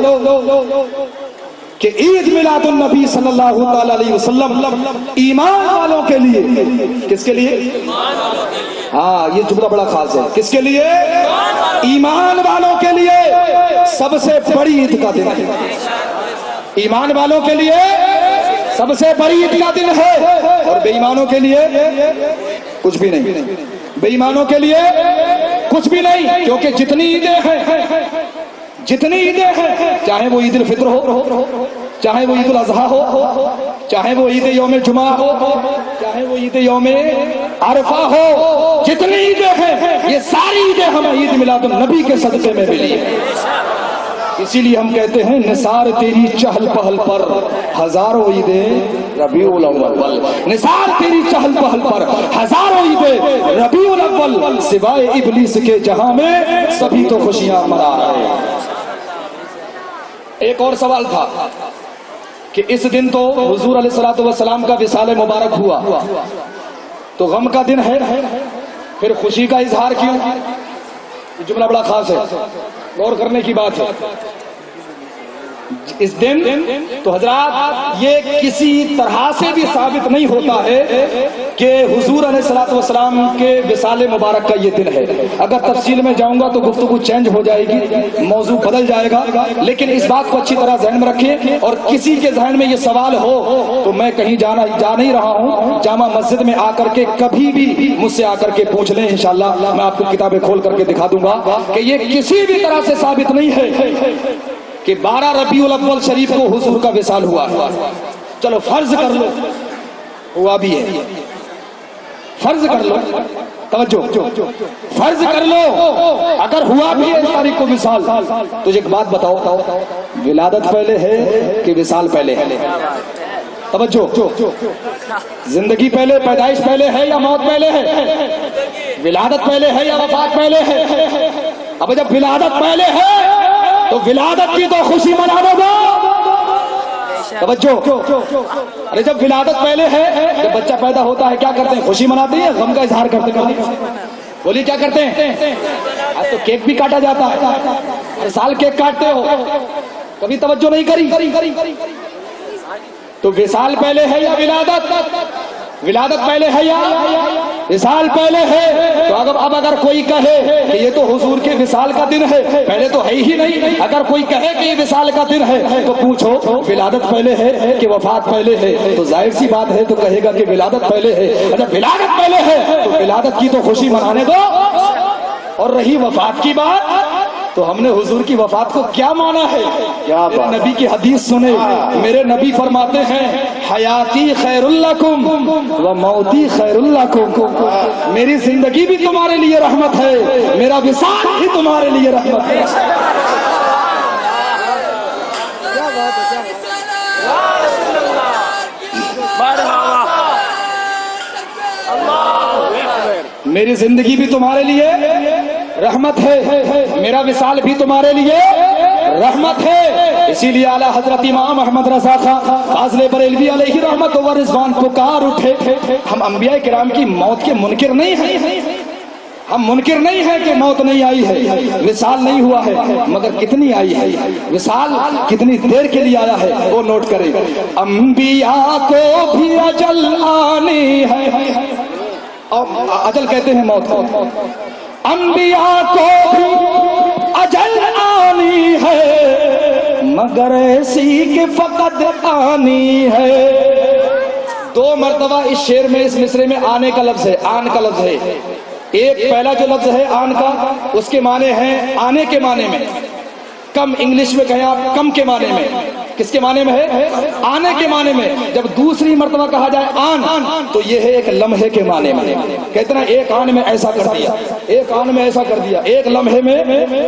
کہ عید میلاد النبی صلی اللہ تعالی علیہ وسلم ایمان والوں کے لیے، کس کے لیے؟ ہاں، یہ جملہ بڑا خاص ہے، کس کے لیے؟ ایمان والوں کے لیے سب سے بڑی عید کا دن ہے، ایمان والوں کے لیے سب سے بڑی عید کا دن ہے، اور بے ایمانوں کے لیے کچھ بھی نہیں، بے ایمانوں کے لیے کچھ بھی نہیں، کیونکہ جتنی عیدیں ہیں، جتنی عیدیں ہیں، چاہے وہ عید الفطر ہو، چاہے وہ عید الاضحیٰ ہو، چاہے وہ عید یوم جمعہ ہو، چاہے وہ عید یوم عرفہ ہو، جتنی عیدیں ہیں یہ ساری عیدیں ہمیں عید میلاد النبی کے صدقے میں ملی ہیں۔ اسی لیے ہم کہتے ہیں نثار تیری چہل پہل پر ہزاروں عیدیں ربیع الاول، نثار تیری چہل پہل پر ہزاروں عیدیں ربیع الاول، سوائے ابلیس کے جہاں میں سبھی تو خوشیاں منا رہے ہیں۔ ایک اور سوال تھا کہ اس دن تو حضور علیہ الصلوۃ والسلام کا وصال مبارک ہوا، تو غم کا دن ہے، پھر خوشی کا اظہار کیوں؟ یہ جملہ بڑا خاص ہے، غور کرنے کی بات ہے۔ اس دن تو حضرات یہ کسی طرح سے بھی ثابت نہیں ہوتا ہے کہ حضور علیہ الصلوۃ والسلام کے وصال مبارک کا یہ دن ہے۔ اگر تفصیل میں جاؤں گا تو گفتگو چینج ہو جائے گی، موضوع بدل جائے گا، لیکن اس بات کو اچھی طرح ذہن میں رکھیں، اور کسی کے ذہن میں یہ سوال ہو تو میں کہیں جا نہیں رہا ہوں، جامع مسجد میں آ کر کے کبھی بھی مجھ سے آ کر کے پوچھ لیں، انشاءاللہ میں آپ کو کتابیں کھول کر کے دکھا دوں گا کہ یہ کسی بھی طرح سے ثابت نہیں ہے کہ 12 ربیع الاول شریف کو حضور کا وصال ہوا ہے۔ چلو فرض کر لو ہوا بھی ہے، فرض کر لو، توجہ، فرض کر لو اگر ہوا بھی ہے اس تاریخ کو وصال، تو ایک بات بتاؤ، ولادت پہلے ہے کہ وصال پہلے ہے؟ توجہ، زندگی پہلے، پیدائش پہلے ہے یا موت پہلے ہے؟ ولادت پہلے ہے یا وفات پہلے ہے؟ اب جب ولادت پہلے ہے تو ولادت کی تو خوشی منانے دو، توجہ، ارے جب ولادت پہلے ہے، جب بچہ پیدا ہوتا ہے کیا کرتے ہیں؟ خوشی مناتے ہیں، غم کا اظہار کرتے ہیں؟ بولیے کیا کرتے ہیں؟ آج تو کیک بھی کاٹا جاتا ہے، ہر سال کیک کاٹتے ہو، کبھی توجہ نہیں کری؟ تو وصال پہلے ہے یا ولادت؟ ولادت پہلے ہے یا وصال پہلے ہے؟ تو اب اگر کوئی کہے کہ یہ تو حضور کے وصال کا دن ہے، پہلے تو ہے ہی نہیں، اگر کوئی کہے کہ یہ وصال کا دن ہے تو پوچھو ولادت پہلے ہے کہ وفات پہلے ہے؟ تو ظاہر سی بات ہے تو کہے گا کہ ولادت پہلے ہے۔ اگر ولادت پہلے ہے تو ولادت کی تو خوشی منانے دو، اور رہی وفات کی بات تو ہم نے حضور کی وفات کو کیا مانا ہے؟ میرے نبی کی حدیث سنے، میرے نبی فرماتے ہیں حیاتی خیر لکم و موتی خیر لکم، میری زندگی بھی تمہارے لیے رحمت ہے، میرا وصال بھی تمہارے لیے رحمت ہے۔ میری زندگی بھی تمہارے لیے رحمت ہے، میرا وصال بھی تمہارے لیے رحمت ہے۔ اسی لیے اعلیٰ حضرت امام احمد رضا خان فاضل بریلوی علیہ رحمت و رضوان پکار اٹھے، ہم انبیاء کرام کی موت کے منکر نہیں ہیں، ہم منکر نہیں ہیں کہ موت نہیں آئی ہے، وصال نہیں ہوا ہے، مگر کتنی آئی ہے، وصال کتنی دیر کے لیے آیا ہے وہ نوٹ کریں۔ انبیاء کو بھی اجل آنی ہے، اجل کہتے ہیں موت کو، انبیاء کو بھی اجل آنی ہے مگر ایسی کہ فقط آنی ہے. 2 مرتبہ اس شعر میں اس مصرے میں آنے کا لفظ ہے، آن کا لفظ ہے. ایک پہلا جو لفظ ہے آن کا، اس کے معنی ہیں آنے کے معنی میں، کم انگلش میں کہیں آپ کم کے معنی میں. کس کے معنی میں ہے؟ آنے کے معنی میں. جب دوسری مرتبہ کہا جائے آن تو یہ ہے ایک لمحے کے معنی میں. کہتے ہیں ایک آن میں ایسا کر دیا، ایک آن میں ایسا کر دیا، ایک لمحے میں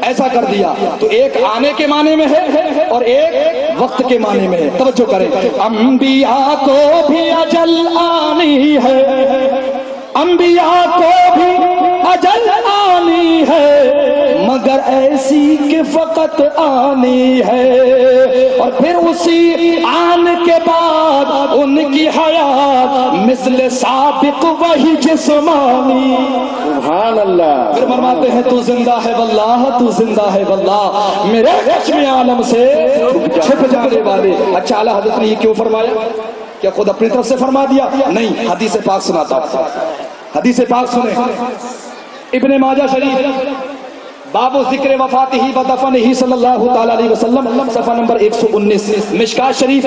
ایسا کر دیا. تو ایک آنے کے معنی میں ہے اور ایک وقت کے معنی میں ہے. توجہ کریں. انبیاء کو بھی اجل آنی ہے، انبیاء کو بھی اجل آنی ہے مگر ایسی کہ فقط آنی ہے. اور پھر اسی آن کے بعد ان کی حیات مثل سابق وہی جسمانی. سبحان اللہ. پھر فرماتے ہیں تو زندہ ہے واللہ، تو زندہ ہے واللہ میرے چشم عالم سے چھپ جانے والے. اچھا اعلیٰ حضرت نے یہ کیوں فرمایا؟ کیا خود اپنی طرف سے فرما دیا؟ نہیں، حدیث پاک سناتا ہوں. حدیث پاک سنیں. ابن ماجہ شریف باب ذکر وفاتہ و دفنہ صلی اللہ تعالی علیہ وسلم صفحہ نمبر 119. مشکات شریف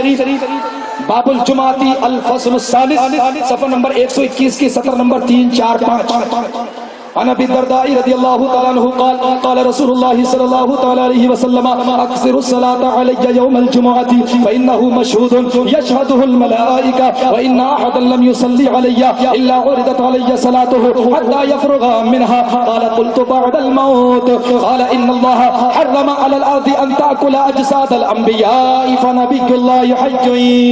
باب الجمعاتی الفصل الثالث صفحہ نمبر 121 کی سطر نمبر 3 4 5. عن ابي الدرداء رضي الله تعالى عنه قال قال رسول الله صلى الله تعالى عليه وسلم اكثر الصلاه علي يوم الجمعه فانه مشهود يشهده الملائكه وان احدا لم يصلي علي الا عرضت علي صلاته حتى يفرغ منها. قال قلت بعد الموت. قال ان الله حرم على الارض ان تاكل اجساد الانبياء فنبي الله حي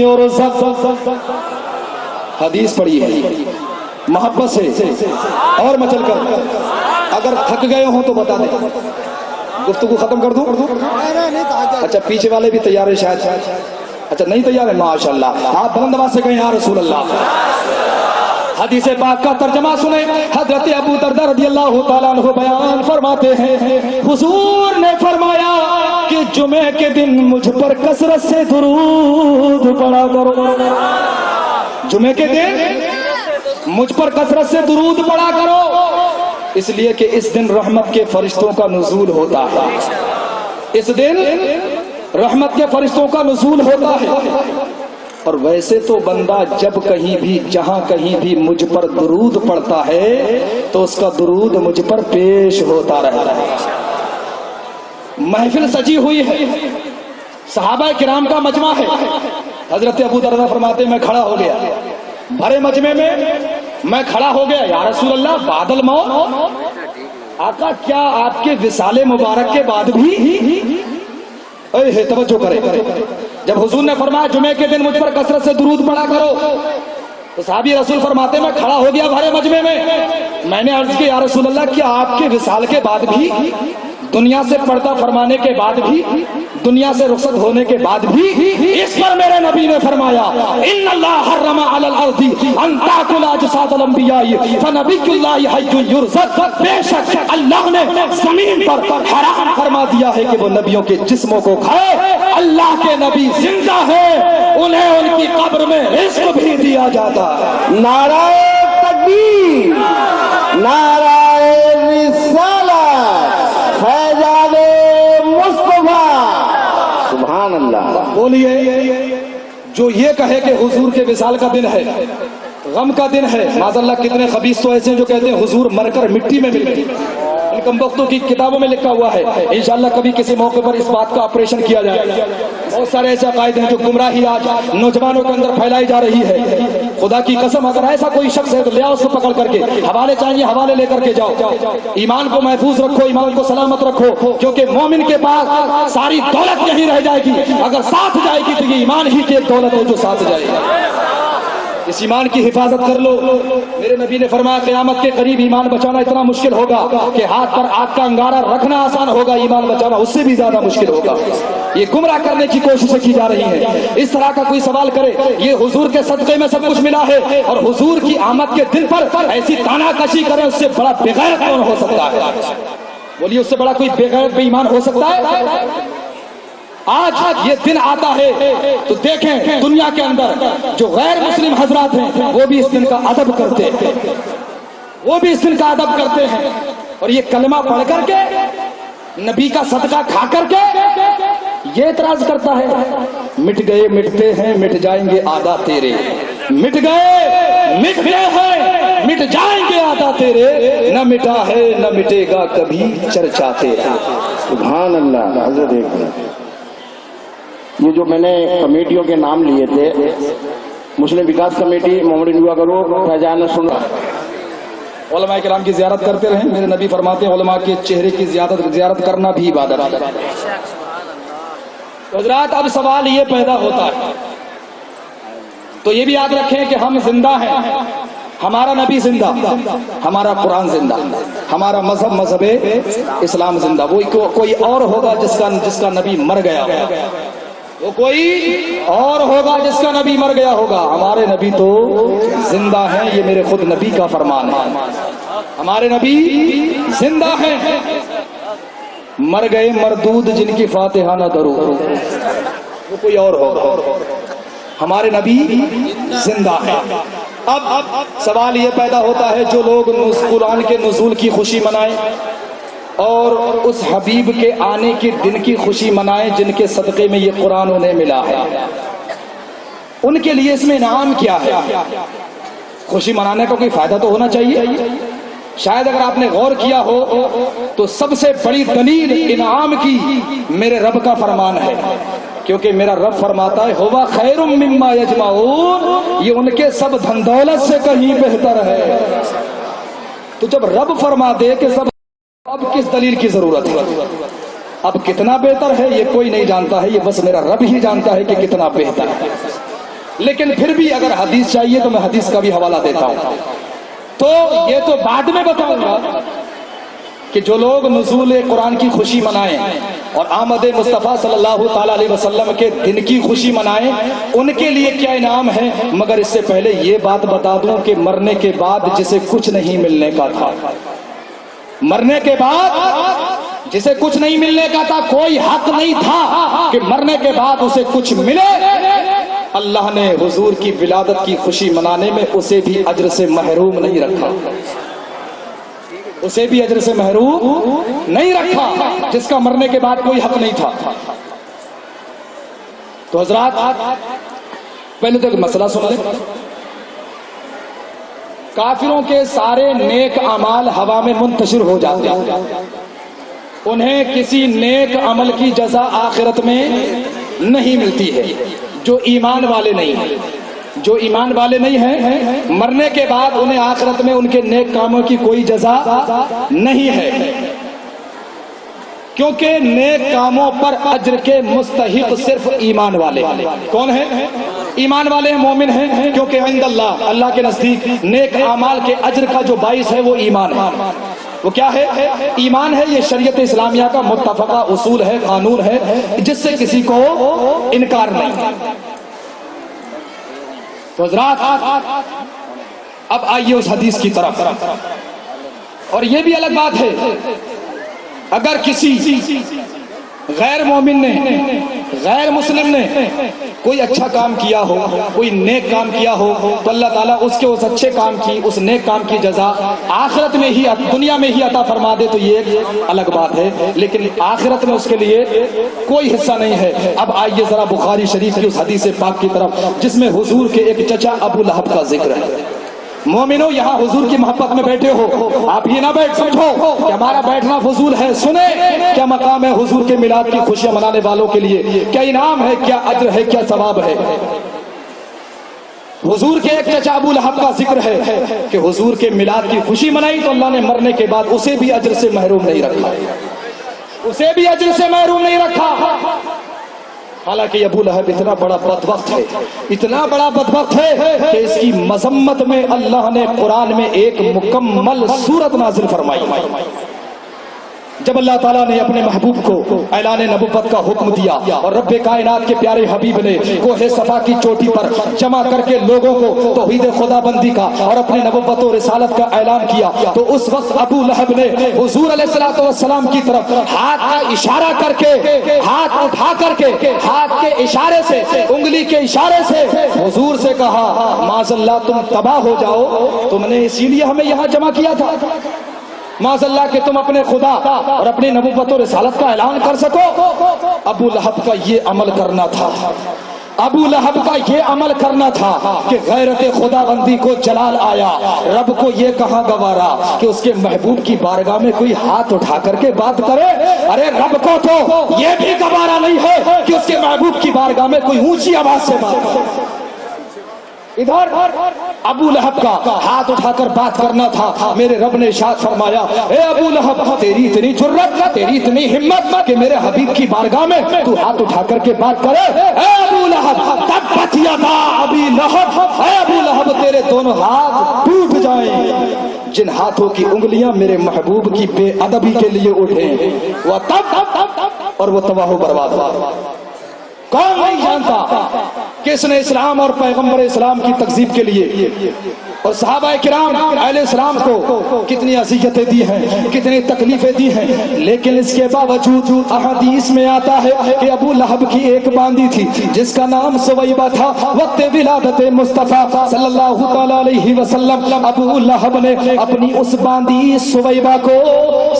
يرزق. حدیث پڑھی ہے محبت سے اور مچل کر. اگر تھک گئے ہوں تو بتا دیں، گفتگو ختم کر دوں. اچھا پیچھے والے بھی تیار ہیں شاید. اچھا نہیں تیار ہے؟ ماشاءاللہ. آپ بلند آواز سے کہیں یا رسول اللہ. حدیث پاک کا ترجمہ سنیں. حضرت ابو درداء رضی اللہ تعالیٰ عنہ بیان فرماتے ہیں حضور نے فرمایا کہ جمعے کے دن مجھ پر کثرت سے درود پڑھا کرو. جمعے کے دن مجھ پر کثرت سے درود پڑھا کرو، اس لیے کہ اس دن رحمت کے فرشتوں کا نزول ہوتا ہے. اس دن رحمت کے فرشتوں کا نزول ہوتا ہے. اور ویسے تو بندہ جب کہیں بھی جہاں کہیں بھی مجھ پر درود پڑتا ہے تو اس کا درود مجھ پر پیش ہوتا رہتا ہے. محفل سجی ہوئی ہے، صحابہ کرام کا مجمع ہے. حضرت ابو درداء فرماتے میں کھڑا ہو گیا بھرے مجمع میں، میں کھڑا ہو گیا. یا رسول اللہ بعد الموت، آقا کیا آپ کے وصال مبارک کے بعد بھی؟ توجہ کرے. جب حضور نے فرمایا جمعے کے دن مجھ پر کثرت سے درود پڑھا کرو تو صحابی رسول فرماتے میں کھڑا ہو گیا بھرے مجمع میں نے عرض کی یا رسول اللہ کیا آپ کے وصال کے بعد بھی، دنیا سے پردہ فرمانے کے بعد بھی، دنیا سے رخصت ہونے کے بعد بھی؟ اس پر میرے نبی نے فرمایا ان اللہ حرم علی الارض ان تاکل اجساد الانبیاء فنبی اللہ حی یرزق. بے شک اللہ نے زمین پر حرام فرما دیا ہے کہ وہ نبیوں کے جسموں کو کھائے. اللہ کے نبی زندہ ہے، انہیں ان کی قبر میں رزق بھی دیا جاتا ہے. نعرہ تکبیر، نعرہ رسالت، فیضان مصطفیٰ. سبحان اللہ. بولیے جو یہ کہے کہ حضور کے وصال کا دن ہے، غم کا دن ہے، معاذ اللہ کتنے خبیث تو ایسے ہیں جو کہتے ہیں حضور مر کر مٹی میں مل گئے. ان کمبختوں کی کتابوں میں لکھا ہوا ہے. انشاءاللہ کبھی کسی موقع پر اس بات کا آپریشن کیا جائے گا. بہت سارے ایسے عقائد ہیں جو گمراہی آج نوجوانوں کے اندر پھیلائی جا رہی ہے. خدا کی قسم اگر ایسا کوئی شخص ہے تو لے آؤ اس کو پکڑ کر کے، حوالے چاہیے حوالے لے کر کے جاؤ. ایمان کو محفوظ رکھو، ایمان کو سلامت رکھو، کیونکہ مومن کے پاس ساری دولت یہی رہ جائے گی. اگر ساتھ جائے گی تو یہ ایمان ہی کی ایک دولت ہے جو ساتھ جائے گی. اس ایمان کی حفاظت کر لو. میرے نبی نے فرمایا قیامت کے قریب ایمان بچانا اتنا مشکل ہوگا کہ ہاتھ پر آگ کا انگارہ رکھنا آسان ہوگا، ایمان بچانا اس سے بھی زیادہ مشکل ہوگا. یہ گمراہ کرنے کی کوششیں کی جا رہی ہیں. اس طرح کا کوئی سوال کرے یہ حضور کے صدقے میں سب کچھ ملا ہے اور حضور کی آمد کے دل پر ایسی تانا کشی کرے، اس سے بڑا بے غیرت کون ہو سکتا ہے؟ بولیے اس سے بڑا کوئی بے غیرت بے ایمان ہو سکتا ہے؟ آج یہ دن آتا ہے تو دیکھیں دنیا کے اندر جو غیر مسلم حضرات ہیں وہ بھی اس دن کا ادب کرتے ہیں، وہ بھی اس دن کا ادب کرتے ہیں. اور یہ کلمہ پڑھ کر کے نبی کا صدقہ کھا کر کے یہ اعتراض کرتا ہے مٹ گئے مٹتے ہیں مٹ جائیں گے آدھا تیرے، مٹ گئے مٹ گئے ہیں مٹ جائیں گے آدھا تیرے، نہ مٹا ہے نہ مٹے گا کبھی چرچا تیرا۔ سبحان اللہ۔ حضرت ایک منٹ، یہ جو میں نے کمیٹیوں کے نام لیے تھے، مسلم وکاس کمیٹی محمد انڈیا کرو فیضان سن، علماء کرام کی زیارت کرتے رہیں۔ میرے نبی فرماتے ہیں علماء کے چہرے کی زیارت کرنا بھی عبادت ہے۔ حضرات اب سوال یہ پیدا ہوتا ہے، تو یہ بھی یاد رکھیں کہ ہم زندہ ہیں، ہمارا نبی زندہ، ہمارا قرآن زندہ، ہمارا مذہب اسلام زندہ۔ وہ کوئی اور ہوگا جس کا نبی مر گیا ہوگا، وہ کوئی اور ہوگا جس کا نبی مر گیا ہوگا، ہمارے نبی تو زندہ ہیں۔ یہ میرے خود نبی کا فرمان ہے، ہمارے نبی زندہ ہیں۔ مر گئے مردود جن کی فاتحہ نہ درو، وہ کوئی اور ہوگا، ہمارے نبی زندہ ہے۔ اب سوال یہ پیدا ہوتا ہے جو لوگ قرآن کے نزول کی خوشی منائیں اور اس حبیب کے آنے کے دن کی خوشی منائیں جن کے صدقے میں یہ قرآن انہیں ملا ہے، ان کے لیے اس میں انعام کیا ہے؟ خوشی منانے کا کوئی فائدہ تو ہونا چاہیے۔ شاید اگر آپ نے غور کیا ہو تو سب سے بڑی دلیل انعام کی میرے رب کا فرمان ہے، کیونکہ میرا رب فرماتا ہے ہوا خیر مما یجمعون، یہ ان کے سب دھن دولت سے کہیں بہتر ہے۔ تو جب رب فرما دے کہ سب، اب کس دلیل کی ضرورت ہے؟ اب کتنا بہتر ہے یہ کوئی نہیں جانتا ہے، یہ بس میرا رب ہی جانتا ہے کہ کتنا بہتر ہے۔ لیکن پھر بھی اگر حدیث چاہیے تو میں حدیث کا بھی حوالہ دیتا ہوں۔ تو یہ تو بعد میں بتاؤں گا کہ جو لوگ نزول قرآن کی خوشی منائیں اور آمد مصطفیٰ صلی اللہ تعالی علیہ وسلم کے دن کی خوشی منائیں ان کے لیے کیا انعام ہے۔ مگر اس سے پہلے یہ بات بتا دوں کہ مرنے کے بعد جسے کچھ نہیں ملنے کا تھا، مرنے کے بعد جسے کچھ نہیں ملنے کا تھا، کوئی حق نہیں تھا کہ مرنے کے بعد اسے کچھ ملے، اللہ نے حضور کی ولادت کی خوشی منانے میں اسے بھی اجر سے محروم نہیں رکھا، اسے بھی اجر سے محروم نہیں رکھا جس کا مرنے کے بعد کوئی حق نہیں تھا۔ تو حضرات پہلے تو ایک مسئلہ سن لیں، کافروں کے سارے نیک اعمال ہوا میں منتشر ہو جاتے ہیں، انہیں کسی نیک عمل کی جزا آخرت میں نہیں ملتی ہے۔ جو ایمان والے نہیں ہیں، جو ایمان والے نہیں ہیں، مرنے کے بعد انہیں آخرت میں ان کے نیک کاموں کی کوئی جزا نہیں ہے، کیونکہ نیک کاموں پر اجر کے مستحق صرف ایمان والے ہیں۔ کون ہیں؟ ایمان والے ہیں، مومن ہیں، کیونکہ عند اللہ، اللہ کے نزدیک نیک اعمال کے اجر کا جو باعث ہے وہ ایمان ہے۔ وہ کیا ہے؟ ایمان ہے۔ یہ شریعت اسلامیہ کا متفقہ اصول ہے، قانون ہے، جس سے کسی کو انکار نہیں۔ تو حضرات اب آئیے اس حدیث کی طرف۔ اور یہ بھی الگ بات ہے اگر کسی غیر مومن نے، غیر مسلم نے کوئی اچھا کام کیا ہو، کوئی نیک کام کیا ہو، تو اللہ تعالیٰ اس کے اس اچھے کام کی، اس نیک کام کی جزا آخرت میں ہی، دنیا میں ہی عطا فرما دے تو یہ ایک الگ بات ہے، لیکن آخرت میں اس کے لیے کوئی حصہ نہیں ہے۔ اب آئیے ذرا بخاری شریف کی اس حدیث پاک کی طرف جس میں حضور کے ایک چچا ابو لہب کا ذکر ہے۔ مومنو یہاں حضور کی محبت میں بیٹھے ہو، آپ یہ نہ بیٹھ سمجھو کہ ہمارا بیٹھنا فضول ہے۔ سنیں کیا مقام ہے حضور کے میلاد کی خوشیاں منانے والوں کے لیے، کیا انعام ہے، کیا اجر ہے، کیا ثواب ہے۔ حضور کے ایک چچا ابو لہب کا ذکر ہے کہ حضور کے میلاد کی خوشی منائی تو اللہ نے مرنے کے بعد اسے بھی اجر سے محروم نہیں رکھا، اسے بھی اجر سے محروم نہیں رکھا۔ حالانکہ ابو لہب اتنا بڑا بدبخت ہے، اتنا بڑا بدبخت ہے کہ اس کی مذمت میں اللہ نے قرآن میں ایک مکمل سورت نازل فرمائی۔ جب اللہ تعالیٰ نے اپنے محبوب کو اعلان نبوت کا حکم دیا اور رب کائنات کے پیارے حبیب نے کوہ صفا کی چوٹی پر جمع کر کے لوگوں کو توحید خدا بندی کا اور اپنے نبوت و رسالت کا اعلان کیا، تو اس وقت ابو لہب نے حضور علیہ الصلوۃ والسلام کی طرف ہاتھ کا اشارہ کر کے، ہاتھ اٹھا کر کے، ہاتھ کے اشارے سے، انگلی کے اشارے سے حضور سے کہا معاذ اللہ تم تباہ ہو جاؤ، تم نے اسی لیے ہمیں یہاں جمع کیا تھا۔ معاذ اللہ کہ تم اپنے خدا اور اپنی نبوت و رسالت کا اعلان کر سکو؟ ابو لہب کا یہ عمل کرنا تھا، ابو لہب کا یہ عمل کرنا تھا کہ غیرت خدا بندی کو جلال آیا، رب کو یہ کہاں گوارا کہ اس کے محبوب کی بارگاہ میں کوئی ہاتھ اٹھا کر کے بات کرے؟ ارے رب کو تو یہ بھی گوارا نہیں ہے کہ اس کے محبوب کی بارگاہ میں کوئی اونچی آواز سے بات کرے۔ ادھر ابو لہب کا ہاتھ اٹھا کر بات کرنا تھا، میرے رب نے ارشاد فرمایا اے ابو لہب تیری اتنی جرت، تیری اتنی ہمت کہ میرے حبیب کی بارگاہ میں تو ہاتھ اٹھا کر کے بات کرے؟ اے ابو لہب تبت یدا ابی لہب، اے ابو لہب تیرے دونوں ہاتھ ٹوٹ جائیں جن ہاتھوں کی انگلیاں میرے محبوب کی بے ادبی کے لیے اٹھیں، وہ تب اور وہ تباہ و برباد ہوا۔ کون نہیں جانتا کہ اس نے اسلام اور پیغمبر اسلام کی تکذیب کے لیے اور صحابہ کرام علیہ السلام کو کتنی اذیتیں دی ہیں، کتنی تکلیفیں دی ہیں، لیکن اس کے باوجود احادیث میں آتا ہے کہ ابو لہب کی ایک باندی تھی جس کا نام سویبہ تھا۔ وقت ولادت مصطفیٰ صلی اللہ تعالی علیہ وسلم ابو لہب نے اپنی اس باندی سویبہ کو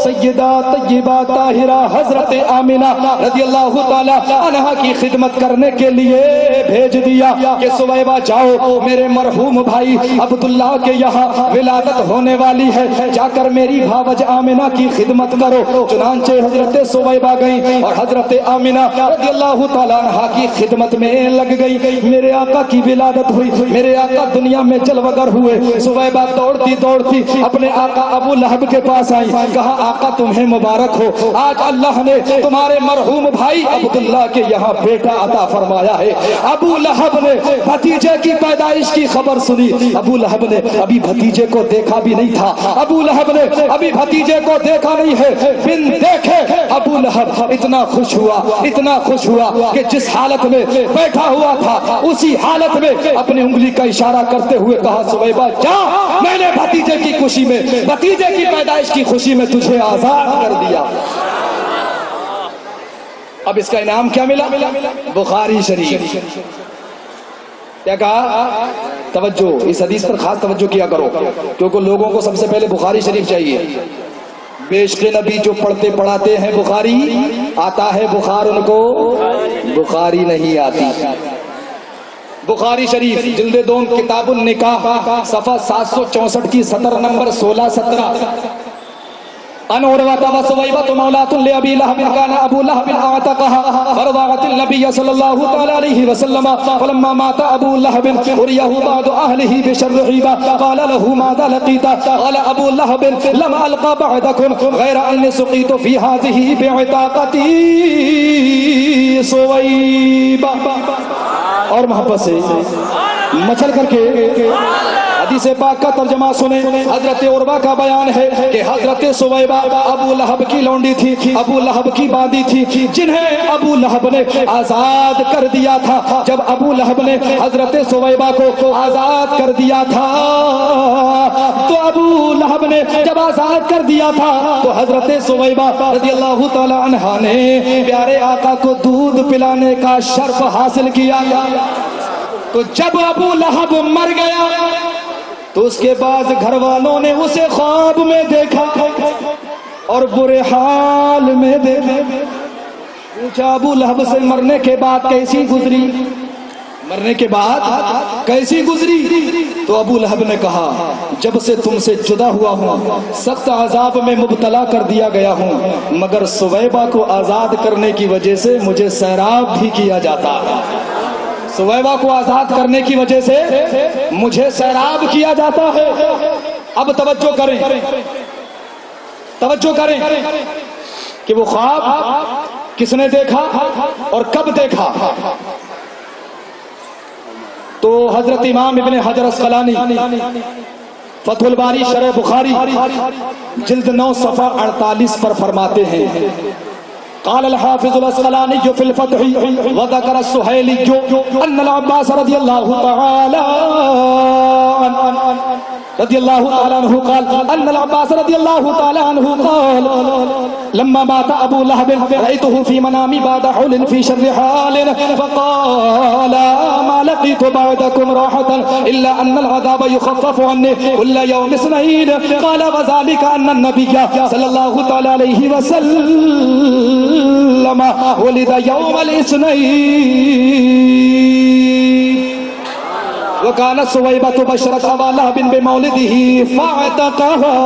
سیدہ طیبہ طاہرہ حضرت آمنہ رضی اللہ تعالی عنہا کی خدمت کرنے کے لیے بھیج دیا کہ سویبہ جاؤ، میرے مرحوم بھائی عبداللہ کے یہاں ولادت ہونے والی ہے، جا کر میری بھاوج آمنہ کی خدمت کرو۔ چنانچہ حضرت سویبہ گئی اور حضرت آمنہ رضی اللہ تعالیٰ عنہا کی خدمت میں لگ گئی۔ میرے آقا کی ولادت ہوئی، میرے آقا دنیا میں جلوگر ہوئے۔ سویبہ دوڑتی دوڑتی اپنے آقا ابو لہب کے پاس آئی، کہا آقا تمہیں مبارک ہو، آج اللہ نے تمہارے مرحوم بھائی عبداللہ کے یہاں بیٹا عطا فرمایا ہے۔ ابو لہب نے بھتیجے کی پیدائش کی خبر سنی، ابو لہب نے ابھی بھتیجے کو دیکھا بھی نہیں تھا، ابو لہب نے ابھی بھتیجے کو دیکھا نہیں ہے، بن دیکھے ابو لہب اتنا خوش ہوا، اتنا خوش ہوا کہ جس حالت میں بیٹھا ہوا تھا اسی حالت میں اپنی انگلی کا اشارہ کرتے ہوئے کہا سویبہ جا، میں نے بھتیجے کی خوشی میں، بھتیجے کی پیدائش کی خوشی میں تجھے آزاد کر دیا۔ اب اس کا انعام کیا ملا؟ بخاری شریف۔ کیا کہا؟ توجہ، اس حدیث پر خاص توجہ کیا کرو کیونکہ لوگوں کو سب سے پہلے بخاری شریف چاہیے۔ بیشق نبی جو پڑھتے پڑھاتے ہیں بخاری آتا ہے، بخار ان کو بخاری نہیں آتی۔ بخاری شریف جلد 2 کتاب النکاح صفحہ 764 کی سطر نمبر 16-17۔ ان عروة وسويبة مولاة لأبي لهب كان أبو لهب أعتقها فرضعت النبي صلى الله تعالى عليه وسلم فلما مات أبو لهب أريه بعض أهله بشر عيبة قال له ماذا لقيت؟ قال أبو لهب لم ألقى بعدكم غير أني سقيت في هذه بعتاقتي سويبة۔ اور محبت سے مچل کر کے حدیث پاک کا ترجمہ سنیں۔ حضرت عروہ کا بیان ہے کہ حضرت سویبہ ابو لہب کی لونڈی تھی، ابو لہب کی باندی تھی، جنہیں ابو لہب نے آزاد کر دیا تھا۔ جب ابو لہب نے حضرت سویبہ کو آزاد کر دیا تھا تو ابو لہب نے جب آزاد کر دیا تھا تو حضرت سویبہ رضی اللہ تعالی عنہا نے پیارے آقا کو دودھ پلانے کا شرف حاصل کیا۔ تو جب ابو لہب مر گیا تو اس کے بعد گھر والوں نے اسے خواب میں دیکھا اور برے حال میں دیکھا۔ پوچھا ابو لہب سے مرنے کے بعد کیسی گزری، مرنے کے بعد کیسی گزری؟ تو ابو لہب نے کہا جب سے تم سے جدا ہوا ہوں سخت عذاب میں مبتلا کر دیا گیا ہوں، مگر سویبہ کو آزاد کرنے کی وجہ سے مجھے سیراب بھی کیا جاتا ہے۔ سویبہ کو آزاد کرنے کی وجہ سے مجھے سیراب کیا جاتا ہے۔ اب توجہ کریں، توجہ کریں کہ وہ خواب کس نے دیکھا اور کب دیکھا۔ تو حضرت امام ابن حجر اسقلانی فتح الباری شرح بخاری جلد 9 صفحہ 48 پر فرماتے ہیں قال الحافظ الاسقلاني في الفتح وذكر السهيلي ان العباس رضي الله تعالى رضی اللہ تعالیٰ عنہ قال ان العباس رضی اللہ تعالیٰ عنہ قال لما مات ابو لہب رأيته في منامي بعد حول في شر حال فقال ما لقيت بعدكم راحة الا ان العذاب يخفف عني كل يوم اثنين قال وذلك ان النبي صلى الله تعالى عليه وسلم ولد يوم الاثنين وكانت سويبة بشرت أبا لهب بمولده فاعتقها.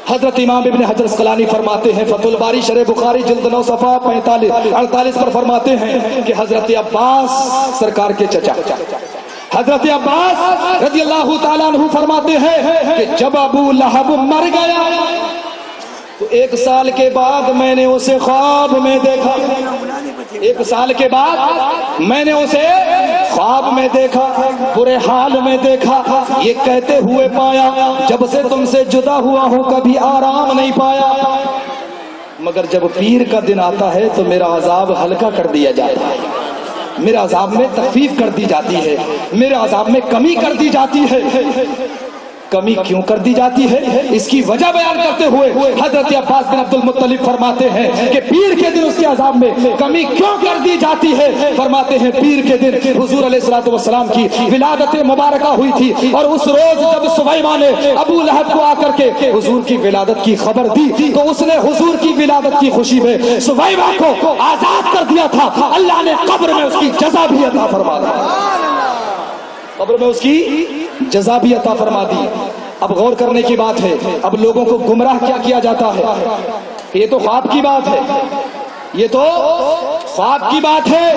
حضرت امام ابن حجر اسقلانی فرماتے ہیں فتح الباری شرح بخاری جلد 9 صفحہ 45-48 پر فرماتے ہیں کہ حضرت عباس سرکار کے چچا حضرت عباس رضی اللہ تعالیٰ عنہ فرماتے ہیں کہ جب ابو لہب مر گیا تو 1 سال کے بعد میں نے اسے خواب میں دیکھا. 1 سال کے بعد میں نے اسے خواب میں دیکھا, برے حال میں دیکھا, یہ کہتے ہوئے پایا جب سے تم سے جدا ہوا ہوں کبھی آرام نہیں پایا, مگر جب پیر کا دن آتا ہے تو میرا عذاب ہلکا کر دیا جاتا ہے, میرے عذاب میں تخفیف کر دی جاتی ہے, میرے عذاب میں کمی کر دی جاتی ہے. کمی کیوں کر دی جاتی ہے اس کی وجہ بیان کرتے ہوئے حضرت عباس بن عبد المطلب فرماتے ہیں کہ پیر کے دن اس کے عذاب میں کمی کیوں کر دی جاتی ہے. فرماتے ہیں پیر کے دن حضور علیہ الصلوۃ والسلام کی ولادت مبارکہ ہوئی تھی اور اس روز جب سویبہ نے ابو لہب کو آ کر کے حضور کی ولادت کی خبر دی تو اس نے حضور کی ولادت کی خوشی میں سویبہ کو آزاد کر دیا تھا. اللہ نے قبر میں اس کی جزا بھی عطا فرما دی, قبر میں اس کی جزا بھی عطا فرما دی. اب غور کرنے کی بات ہے, اب لوگوں کو گمراہ کیا کیا جاتا ہے کہ یہ تو خواب کی بات ہے, یہ تو خواب کی بات ہے.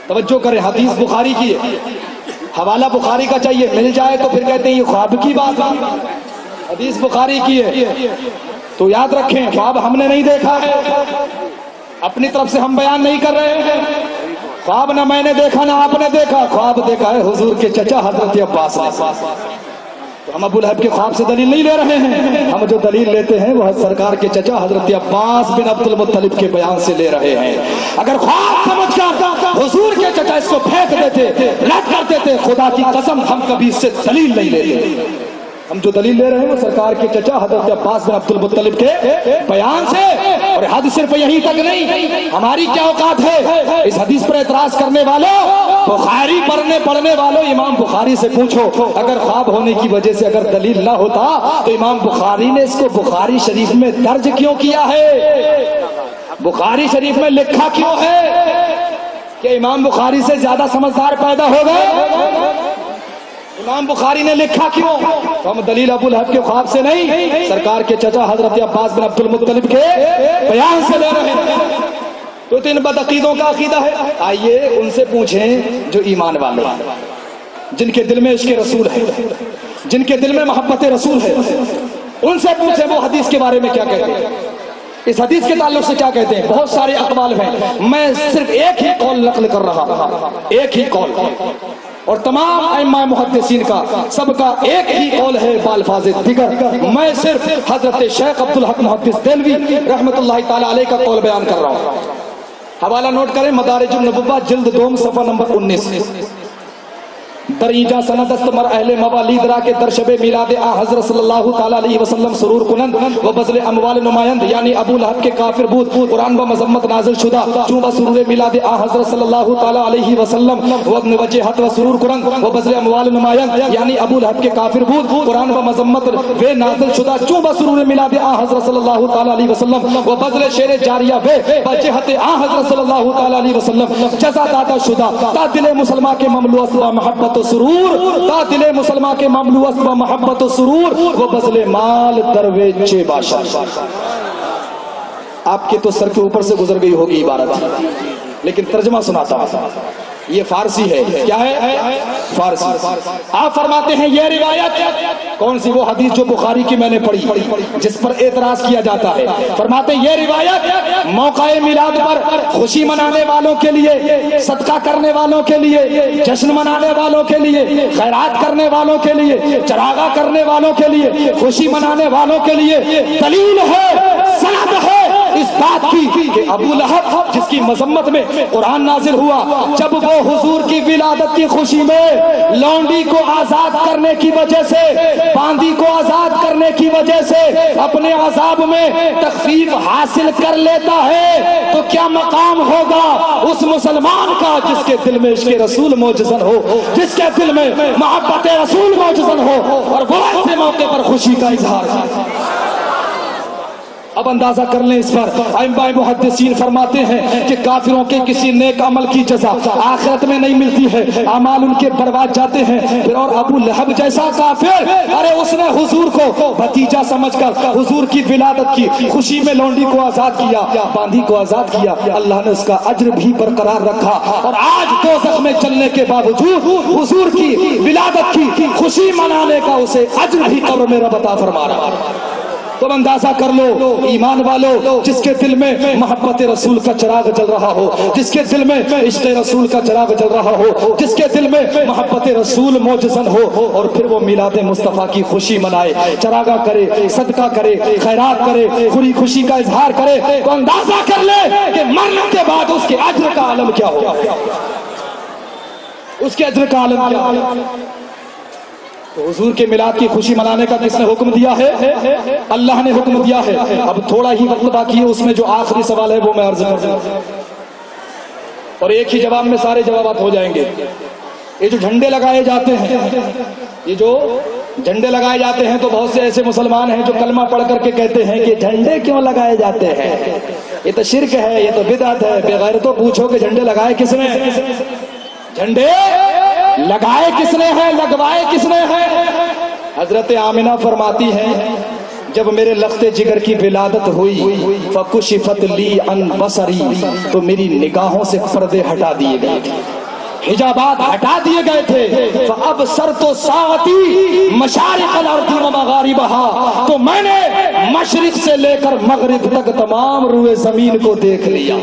توجہ کریں, حدیث بخاری کی ہے, حوالہ بخاری کا چاہیے, مل جائے تو پھر کہتے ہیں یہ خواب کی بات ہے. حدیث بخاری کی ہے تو یاد رکھیں خواب ہم نے نہیں دیکھا ہے, اپنی طرف سے ہم بیان نہیں کر رہے ہیں. خواب نہ میں نے دیکھا نہ آپ نے دیکھا, خواب دیکھا ہے حضور کے چچا حضرت عباس نے. تو ہم ابو لہب کے خواب سے دلیل نہیں لے رہے ہیں, ہم جو دلیل لیتے ہیں وہ سرکار کے چچا حضرت عباس بن عبد المطلب کے بیان سے لے رہے ہیں. اگر خواب سمجھ کر حضور کے چچا اس کو پھینک دیتے, رد کر دیتے, خدا کی قسم ہم کبھی اس سے دلیل نہیں لیتے. ہم جو دلیل لے رہے ہیں وہ سرکار کے چچا حضرت عباس بن عبد المطلب کے بیان سے. اور حد صرف یہی تک نہیں, ہماری کیا اوقات ہے اس حدیث پر اعتراض کرنے والوں, بخاری پڑھنے والوں, امام بخاری سے پوچھو اگر خواب ہونے کی وجہ سے اگر دلیل نہ ہوتا تو امام بخاری نے اس کو بخاری شریف میں درج کیوں کیا ہے, بخاری شریف میں لکھا کیوں ہے؟ کہ امام بخاری سے زیادہ سمجھدار پیدا ہو گئے؟ امام بخاری نے لکھا کیوں؟ تو ہم دلیل ابو لہب کے خواب سے نہیں, سرکار کے چچا حضرت عباس بن عبد المطلب کے بیان سے لے رہے ہیں. تو ان بدعقیدوں کا عقیدہ ہے. آئیے ان سے پوچھیں جو ایمان والے, جن کے دل میں عشق رسول ہے, جن کے دل میں محبت رسول ہے, ان سے پوچھیں وہ حدیث کے بارے میں کیا کہتے ہیں, اس حدیث کے تعلق سے کیا کہتے ہیں. بہت سارے اقوال ہیں, میں صرف ایک ہی قول نقل کر رہا ہوں, ایک ہی قول, اور تمام ائمہ محدثین کا سب کا ایک ہی قول ہے بالفاظ دیگر. میں صرف حضرت شیخ عبد الحق محدث دہلوی رحمۃ اللہ تعالی علیہ کا قول بیان کر رہا ہوں. حوالہ نوٹ کریں, مدارج النبوہ جلد 2 صفحہ نمبر 19. دریجہ سند استمر اہل موالید را کے در شب میلاد آ حضرت صلی اللہ تعالی علیہ وسلم سرور کنند و بذل اموال نمایند, یعنی ابو لہب کے کافر بود قرآن و مذمت نازل شدہ چون سرور میلاد آ حضرت صلی اللہ تعالی علیہ وسلم وجہت و سرور کنند و بذل اموال نمایند, یعنی ابو لہب کے کافر بود قرآن و مذمت و نازل شدہ چون سرور میلاد آ حضرت صلی اللہ تعالی علیہ وسلم و بذل شعر جاریہ و وجہت آ حضرت صلی اللہ تعالی علیہ وسلم جزا دادا شدہ تا دل مسلمہ کے مملو و محبت و سرور, تا دل مسلمہ کے مملو و محبت و سرور و بذل مال درویج باشد. آپ کے تو سر کے اوپر سے گزر گئی ہوگی عبارت, لیکن ترجمہ سناتا ہوں. یہ فارسی ہے, کیا ہے فارسی. آپ فرماتے ہیں یہ روایت کون سی, وہ حدیث جو بخاری کی میں نے پڑھی جس پر اعتراض کیا جاتا ہے. فرماتے ہیں یہ روایت موقع میلاد پر خوشی منانے والوں کے لیے, صدقہ کرنے والوں کے لیے, جشن منانے والوں کے لیے, خیرات کرنے والوں کے لیے, چراغا کرنے والوں کے لیے, خوشی منانے والوں کے لیے دلیل ہے, سند ہے اس بات کی کہ ابو لہب جس کی مذمت میں قرآن نازل ہوا، جب وہ حضور کی ولادت کی خوشی میں لونڈی کو آزاد کرنے کی وجہ سے، باندی کو آزاد کرنے کی وجہ سے اپنے عذاب میں تخفیف حاصل کر لیتا ہے، تو کیا مقام ہوگا اس مسلمان کا جس کے دل میں عشق رسول موجزن ہو، جس کے دل میں محبت رسول موجزن ہو، اور وہ ایسے موقع پر خوشی کا اظہار کرے۔ اب اندازہ کر لیں اس پر، ائمہ محدثین فرماتے ہیں کہ کافروں کے کسی نیک عمل کی جزا آخرت میں نہیں ملتی ہے، اعمال ان کے برباد جاتے ہیں۔ پھر اور ابو لہب جیسا کافر، ارے اس نے حضور کو بھتیجا سمجھ کر حضور کی ولادت کی خوشی میں لونڈی کو آزاد کیا، باندھی کو آزاد کیا، اللہ نے اس کا اجر بھی برقرار رکھا، اور آج دوزخ میں چلنے کے باوجود حضور کی ولادت کی خوشی منانے کا اسے اجر بھی قبر میں رب عطا فرما رہا ہے۔ تم اندازہ کر لو ایمان والو، جس کے دل میں محبت رسول کا چراغ جل رہا ہو، جس کے دل میں عشق رسول کا چراغ جل رہا ہو، جس کے دل میں محبت رسول موجزن ہو، اور پھر وہ میلاد مصطفیٰ کی خوشی منائے، چراغا کرے، صدقہ کرے، خیرات کرے، پوری خوشی کا اظہار کرے، تو اندازہ کر لے کہ مرنے کے بعد اس کے اجر کا عالم کیا ہوگا، اس کے اجر کا عالم کیا ہوگا۔ تو حضور کے میلاد کی خوشی منانے کا کس نے حکم دیا ہے؟ اللہ نے حکم دیا ہے۔ اب تھوڑا ہی وقت باقی ہے، اس میں جو آخری سوال ہے وہ میں عرض کروں، اور ایک ہی جواب میں سارے جوابات ہو جائیں گے۔ یہ جو جھنڈے لگائے جاتے ہیں، یہ جو جھنڈے لگائے جاتے ہیں، تو بہت سے ایسے مسلمان ہیں جو کلمہ پڑھ کر کے کہتے ہیں کہ جھنڈے کیوں لگائے جاتے ہیں، یہ تو شرک ہے، یہ تو بدعت ہے۔ بغیرتوں پوچھو کہ جھنڈے لگائے کس نے؟ جھنڈے لگائے کس نے ہیں، لگوائے کس نے ہیں؟ حضرت آمنہ فرماتی ہیں جب میرے لخت جگر کی ولادت ہوئی فکشفت لی عن بصری، تو میری نگاہوں سے پردے ہٹا دیے گئے تھے، حجابات ہٹا دیے گئے تھے۔ فابصرت ساعتی مشارق الارض ومغاربها، تو میں نے مشرق سے لے کر مغرب تک تمام روئے زمین کو دیکھ لیا،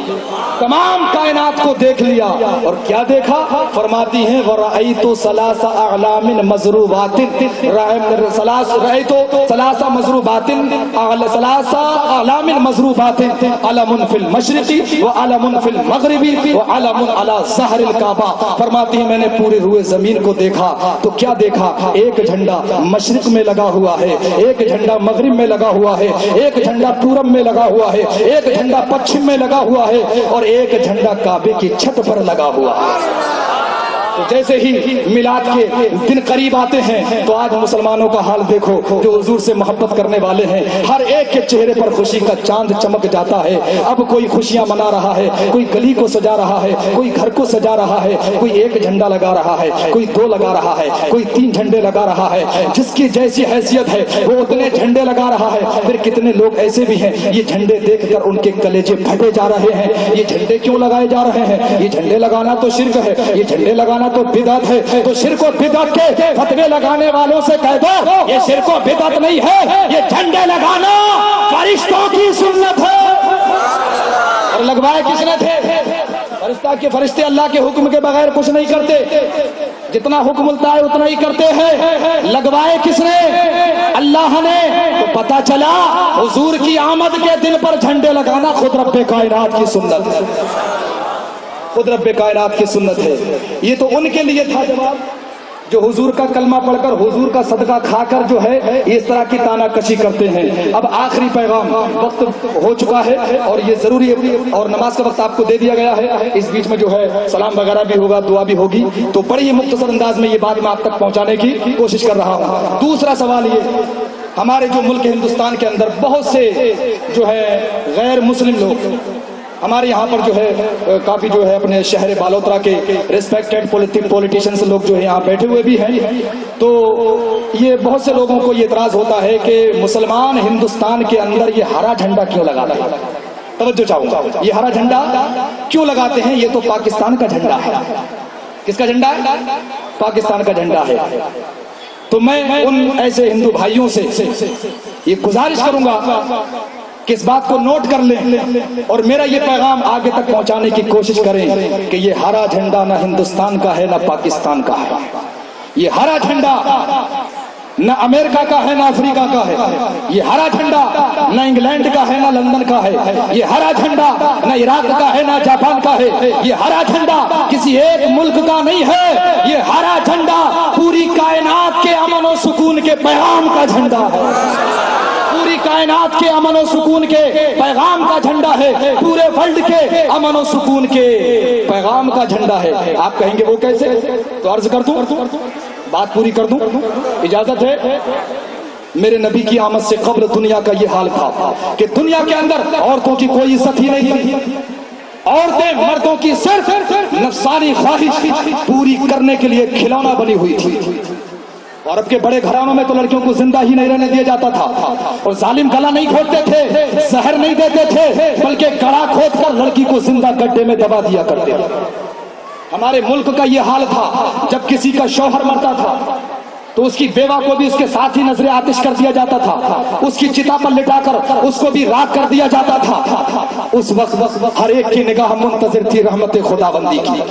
تمام کائنات کو دیکھ لیا، اور کیا دیکھا؟ فرماتی ہیں وَرَأَيْتُ ثَلَاثَ أَعْلَامٍ مَضْرُوبَاتٍ، رَأَيْتُ ثَلَاثَ مَضْرُوبَاتٍ، ثَلَاثَ أَعْلَامٍ مَضْرُوبَاتٍ، عَلَمٌ فِي الْمَشْرِقِ وَعَلَمٌ فِي الْمَغْرِبِ وَعَلَمٌ عَلَى ظَهْرِ الْكَعْبَةِ۔ فرماتی ہیں میں نے پورے روئے زمین کو دیکھا، تو کیا دیکھا؟ ایک جھنڈا مشرق میں لگا ہوا ہے، ایک جھنڈا مغرب میں لگا ہوا ہے، ایک جھنڈا پورب میں لگا ہوا ہے، ایک جھنڈا پچھم میں لگا ہوا ہے، اور ایک جھنڈا کعبے کی چھت پر لگا ہوا ہے۔ تو جیسے ہی میلاد کے دن قریب آتے ہیں، تو آج مسلمانوں کا حال دیکھو، جو حضور سے محبت کرنے والے ہیں، ہر ایک کے چہرے پر خوشی کا چاند چمک جاتا ہے۔ اب کوئی خوشیاں منا رہا ہے، کوئی گلی کو سجا رہا ہے، کوئی گھر کو سجا رہا ہے، کوئی ایک جھنڈا لگا رہا ہے، کوئی دو لگا رہا ہے، کوئی 3 جھنڈے لگا رہا ہے، جس کی جیسی حیثیت ہے وہ اتنے جھنڈے لگا رہا ہے۔ پھر کتنے لوگ ایسے بھی ہیں یہ جھنڈے دیکھ کر ان کے کلیجے پھٹے جا رہے ہیں۔ یہ جھنڈے کیوں لگائے جا رہے ہیں؟ یہ جھنڈے لگانا تو شرک ہے، یہ جھنڈے لگانا تو بدعت ہے، تو شرک و بدعت کے فتوے لگانے والوں سے کہہ دو یہ شرک و بدعت نہیں ہے، یہ جھنڈے لگانا فرشتوں کی سنت ہے۔ اور لگوائے کس نے تھے؟ فرشتے اللہ کے حکم کے بغیر کچھ نہیں کرتے، جتنا حکم ملتا ہے اتنا ہی کرتے ہیں۔ لگوائے کس نے؟ اللہ نے۔ تو پتہ چلا حضور کی آمد کے دن پر جھنڈے لگانا خود رب کائنات کی سنت ہے، خود رب کائنات کی سنت ہے۔ یہ تو ان کے لیے تھا جواب جو حضور کا کلمہ پڑھ کر، حضور کا صدقہ کھا کر جو ہے اس طرح کی تانا کشی کرتے ہیں۔ اب آخری پیغام، وقت ہو چکا ہے اور یہ ضروری ہے، اور نماز کا وقت آپ کو دے دیا گیا ہے، اس بیچ میں جو ہے سلام وغیرہ بھی ہوگا، دعا بھی ہوگی، تو بڑی مختصر انداز میں یہ بات میں آپ تک پہنچانے کی کوشش کر رہا ہوں۔ دوسرا سوال یہ، ہمارے جو ملک ہندوستان کے اندر بہت سے جو ہے غیر مسلم لوگ ہمارے یہاں پر جو ہے کافی جو ہے اپنے شہر بالوترا کے ریسپیکٹڈ پولیٹیشینس لوگ جو ہے یہاں بیٹھے ہوئے بھی ہیں، تو یہ بہت سے لوگوں کو یہ اعتراض ہوتا ہے کہ مسلمان ہندوستان کے اندر یہ ہرا جھنڈا کیوں لگاتے ہیں؟ توجہ چاہوں گا، یہ ہرا جھنڈا کیوں لگاتے ہیں؟ یہ تو پاکستان کا جھنڈا ہے۔ کس کا جھنڈا ہے؟ پاکستان کا جھنڈا ہے۔ تو میں ان ایسے ہندو بھائیوں سے یہ گزارش کروں گا کہ اس بات کو نوٹ کر لیں اور میرا یہ پیغام آگے تک پہنچانے کی کوشش کریں کہ یہ ہرا جھنڈا نہ ہندوستان کا ہے نہ پاکستان کا ہے، یہ ہرا جھنڈا نہ امریکہ کا ہے نہ افریقہ کا ہے، یہ ہرا جھنڈا نہ انگلینڈ کا ہے نہ لندن کا ہے، یہ ہرا جھنڈا نہ عراق کا ہے نہ جاپان کا ہے، یہ ہرا جھنڈا کسی ایک ملک کا نہیں ہے، یہ ہرا جھنڈا پوری کائنات کے امن و سکون کے پیغام کا جھنڈا ہے، پوری کائنات کے امن و سکون کے پیغام کا جھنڈا ہے، پورے ورلڈ کے امن و سکون کے پیغام کا جھنڈا ہے۔ آپ کہیں گے وہ کیسے؟ تو عرض کر دوں، بات پوری کر دوں، اجازت ہے؟ میرے نبی کی آمد سے قبل دنیا کا یہ حال تھا کہ دنیا کے اندر عورتوں کی کوئی عزت ہی نہیں تھی، عورتیں مردوں کی صرف نفسانی خواہش پوری کرنے کے لیے کھلونا بنی ہوئی تھی۔ عرب کے بڑے گھرانوں میں تو لڑکیوں کو زندہ ہی نہیں رہنے دیا جاتا تھا، اور ظالم گلا نہیں کھودتے تھے، زہر نہیں دیتے تھے، بلکہ گڑا کھود کر لڑکی کو زندہ گڈھے میں دبا دیا کرتے تھے۔ ہمارے ملک کا یہ حال تھا، جب کسی کا شوہر مرتا تھا تو اس کی بیوہ کو بھی اس کے ساتھ ہی نظر آتش کر دیا جاتا تھا، اس کی چتا پر لٹا کر اس کو بھی راکھ کر دیا جاتا تھا۔ اس وقت ہر ایک کی نگاہ منتظر تھی رحمت خداوندی کی،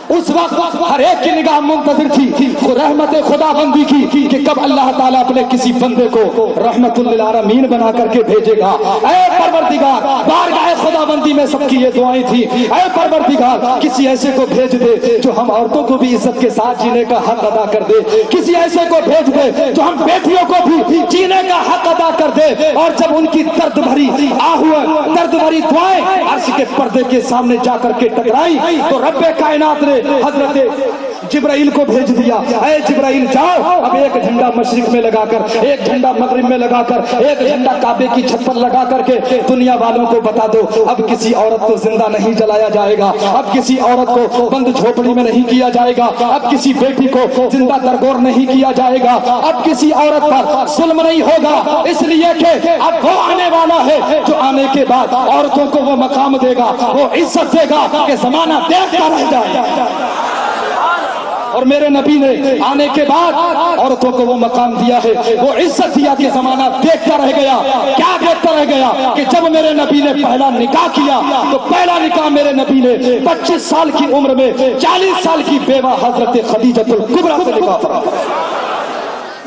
اس وقت ہر ایک کی نگاہ منتظر تھی رحمت خداوندی کی کہ کب اللہ تعالیٰ اپنے کسی بندے کو رحمت للعالمین بنا کر کے بھیجے گا۔ اے پروردگار، بارگاہ خداوندی میں سب کی یہ دعائیں تھی، اے پروردگار کسی ایسے کو بھیج دے جو ہم عورتوں کو بھی عزت کے ساتھ جینے کا حق ادا کر دے، کسی ایسے کو بھیج دے جو ہم بیٹیوں کو بھی جینے کا حق ادا کر دے، اور جب ان کی درد بھری آہویں، درد بھری دعائیں عرش کے پردے کے سامنے جا کر کے ٹکرائی تو رب کائنات نے حضرت جبرائیل کو بھیج دیا، اے جبرائیل جاؤ اب ایک جھنڈا مشرق میں لگا کر، ایک جھنڈا مغرب میں لگا کر، ایک جھنڈا کعبے کی چھت پر لگا کر کے دنیا والوں کو بتا دو اب کسی عورت کو زندہ نہیں جلایا جائے گا، اب کسی عورت کو بند جھوپڑی میں نہیں کیا جائے گا، اب کسی بیٹی کو زندہ درگور نہیں کیا جائے گا، اب کسی عورت پر ظلم نہیں ہوگا، اس لیے کہ اب وہ آنے والا ہے جو آنے کے بعد عورتوں کو وہ مقام دے گا، وہ عزت دے گا کہ زمانہ دیکھتا رہ جائے۔ اور میرے نبی نے آنے کے بعد عورتوں کو وہ مقام دیا ہے، وہ عزت دیا کہ زمانہ دیکھتا رہ گیا۔ کیا دیکھتا رہ گیا؟ کہ جب میرے نبی نے پہلا نکاح کیا تو پہلا نکاح میرے نبی نے 25 سال کی عمر میں 40 سال کی بیوہ حضرت خدیجہ الکبریٰ سے نکاح فرمایا۔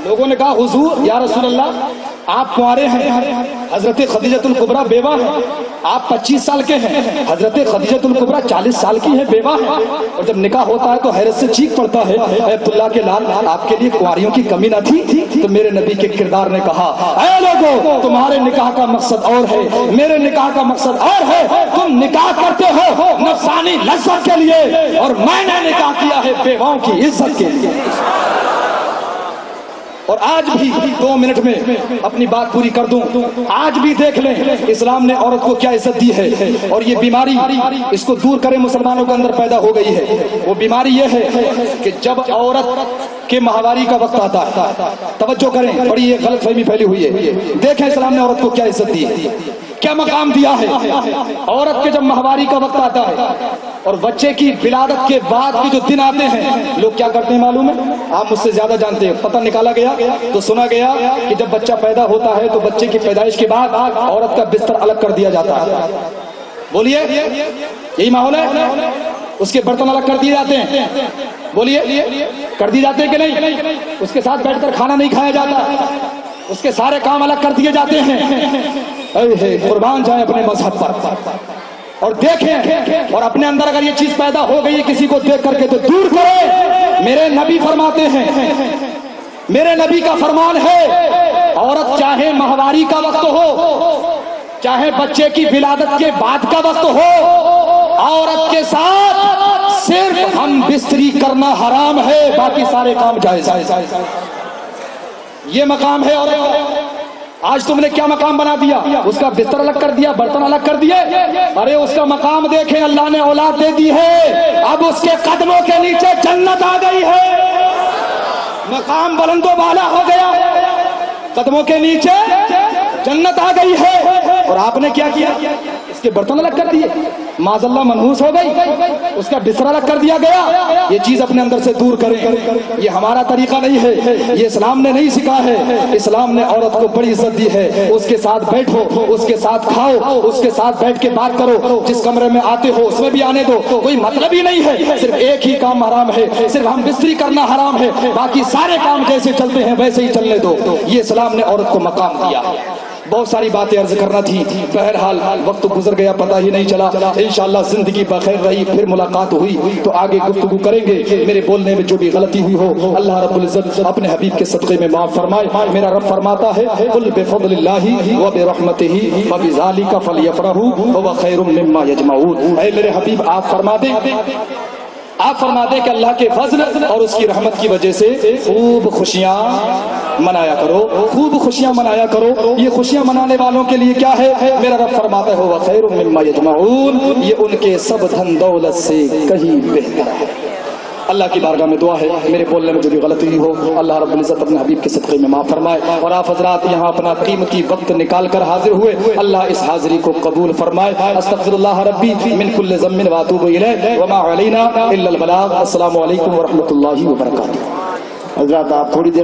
لوگوں نے کہا حضور یا رسول اللہ آپ کنوارے ہیں، حضرت خدیجہ الکبریٰ بیوہ ہیں، آپ 25 سال کے ہیں، حضرت خدیجہ الکبریٰ 40 سال کی ہے، بیوہ ہے، اور جب نکاح ہوتا ہے تو حیرت سے چیخ پڑتا ہے اے عبداللہ کے لال آپ کے لیے کنواریوں کی کمی نہ تھی؟ تو میرے نبی کے کردار نے کہا اے لوگوں تمہارے نکاح کا مقصد اور ہے، میرے نکاح کا مقصد اور ہے، تم نکاح کرتے ہو نفسانی لذت کے لیے اور میں نے نکاح کیا ہے بیواؤں کی عزت کے لیے۔ اور آج بھی 2 منٹ میں اپنی بات پوری کر دوں، آج بھی دیکھ لیں اسلام نے عورت کو کیا عزت دی ہے، اور یہ بیماری اس کو دور کرے مسلمانوں کے اندر پیدا ہو گئی ہے۔ وہ بیماری یہ ہے کہ جب عورت کے ماہواری کا وقت آتا ہے، توجہ کریں بڑی یہ غلط فہمی پھیلی ہوئی ہے، دیکھیں اسلام نے عورت کو کیا عزت دی ہے، کیا مقام دیا ہے۔ عورت کے جب ماہواری کا وقت آتا ہے اور بچے کی ولادت کے بعد کے جو دن آتے ہیں لوگ کیا کرتے ہیں معلوم ہے؟ آپ مجھ سے زیادہ جانتے ہیں، پتہ نکالا گیا تو سنا گیا کہ جب بچہ پیدا ہوتا ہے تو بچے کی پیدائش کے بعد عورت کا بستر الگ کر دیا جاتا ہے۔ بولیے یہی ماحول ہے؟ اس کے برتن الگ کر دیے جاتے ہیں، بولیے کر دیے جاتے ہیں کہ نہیں؟ اس کے ساتھ بیٹھ کر کھانا نہیں کھایا جاتا، اس کے سارے کام الگ کر دیے جاتے ہیں۔ اے قربان جائیں اپنے مذہب پر، اور دیکھیں اور اپنے اندر اگر یہ چیز پیدا ہو گئی ہے کسی کو دیکھ کر کے تو دور کریں۔ میرے نبی فرماتے ہیں، میرے نبی کا فرمان ہے عورت چاہے ماہواری کا وقت ہو چاہے بچے کی ولادت کے بعد کا وقت ہو، عورت کے ساتھ صرف ہم بستری کرنا حرام ہے، باقی سارے کام جائز ہے۔ یہ مقام ہے عورت کا۔ آج تم نے کیا مقام بنا دیا؟ اس کا بستر الگ کر دیا، برتن الگ کر دیے۔ ارے اس کا مقام دیکھیں، اللہ نے اولاد دے دی ہے، اب اس کے قدموں کے نیچے جنت آ گئی ہے، مقام بلند و بالا ہو گیا، قدموں کے نیچے جنت آ گئی ہے۔ اور آپ نے کیا کیا؟ اس کے برتن الگ کر دیے، معاذ اللہ منحوس ہو گئی، اس کا بستر الگ کر دیا گیا۔ یہ چیز اپنے اندر سے دور کریں، یہ ہمارا طریقہ نہیں ہے، یہ اسلام نے نہیں سکھا ہے۔ اسلام نے عورت کو بڑی عزت دی ہے، اس کے ساتھ بیٹھو، اس کے ساتھ کھاؤ، اس کے ساتھ بیٹھ کے بات کرو، جس کمرے میں آتے ہو اس میں بھی آنے دو، کوئی مطلب ہی نہیں ہے، صرف ایک ہی کام حرام ہے، صرف ہم بستری کرنا حرام ہے، باقی سارے کام جیسے چلتے ہیں ویسے ہی چلنے دو۔ یہ اسلام نے عورت کو مقام دیا۔ بہت ساری باتیں عرض کرنا تھی، بہرحال وقت گزر گیا پتہ ہی نہیں چلا۔ انشاءاللہ زندگی بخیر رہی، پھر ملاقات ہوئی تو آگے گفتگو کریں گے۔ میرے بولنے میں جو بھی غلطی ہوئی ہو اللہ رب العزت اپنے حبیب کے صدقے میں معاف فرمائے۔ میرا رب فرماتا ہے قل بفضل اللہ وبرحمتہ فبذلک فلیفرحوا هو خیر مما یجمعون۔ اے میرے حبیب آپ فرما دیں کہ اللہ کے فضل اور اس کی رحمت کی وجہ سے خوب خوشیاں منایا کرو، خوب خوشیاں منایا کرو۔ یہ خوشیاں منانے والوں کے لیے کیا ہے؟ میرا رب فرماتا ہے وہ خیر مما یجمعون، یہ ان کے سب دھن دولت سے کہیں بہتر ہے۔ اللہ کی بارگاہ میں دعا ہے میرے بولنے میں جو بھی غلطی ہوئی ہو اللہ رب العزت اپنے حبیب کے صدقے میں معاف فرمائے۔ اور آپ حضرات یہاں اپنا قیمتی وقت نکال کر حاضر ہوئے، اللہ اس حاضری کو قبول فرمائے۔ استغفر اللہ ربی من کل ذنب واتوب الیہ وما علینا الا البلاغ۔ السلام علیکم ورحمۃ اللہ وبرکاتہ۔ حضرات آپ تھوڑی دیر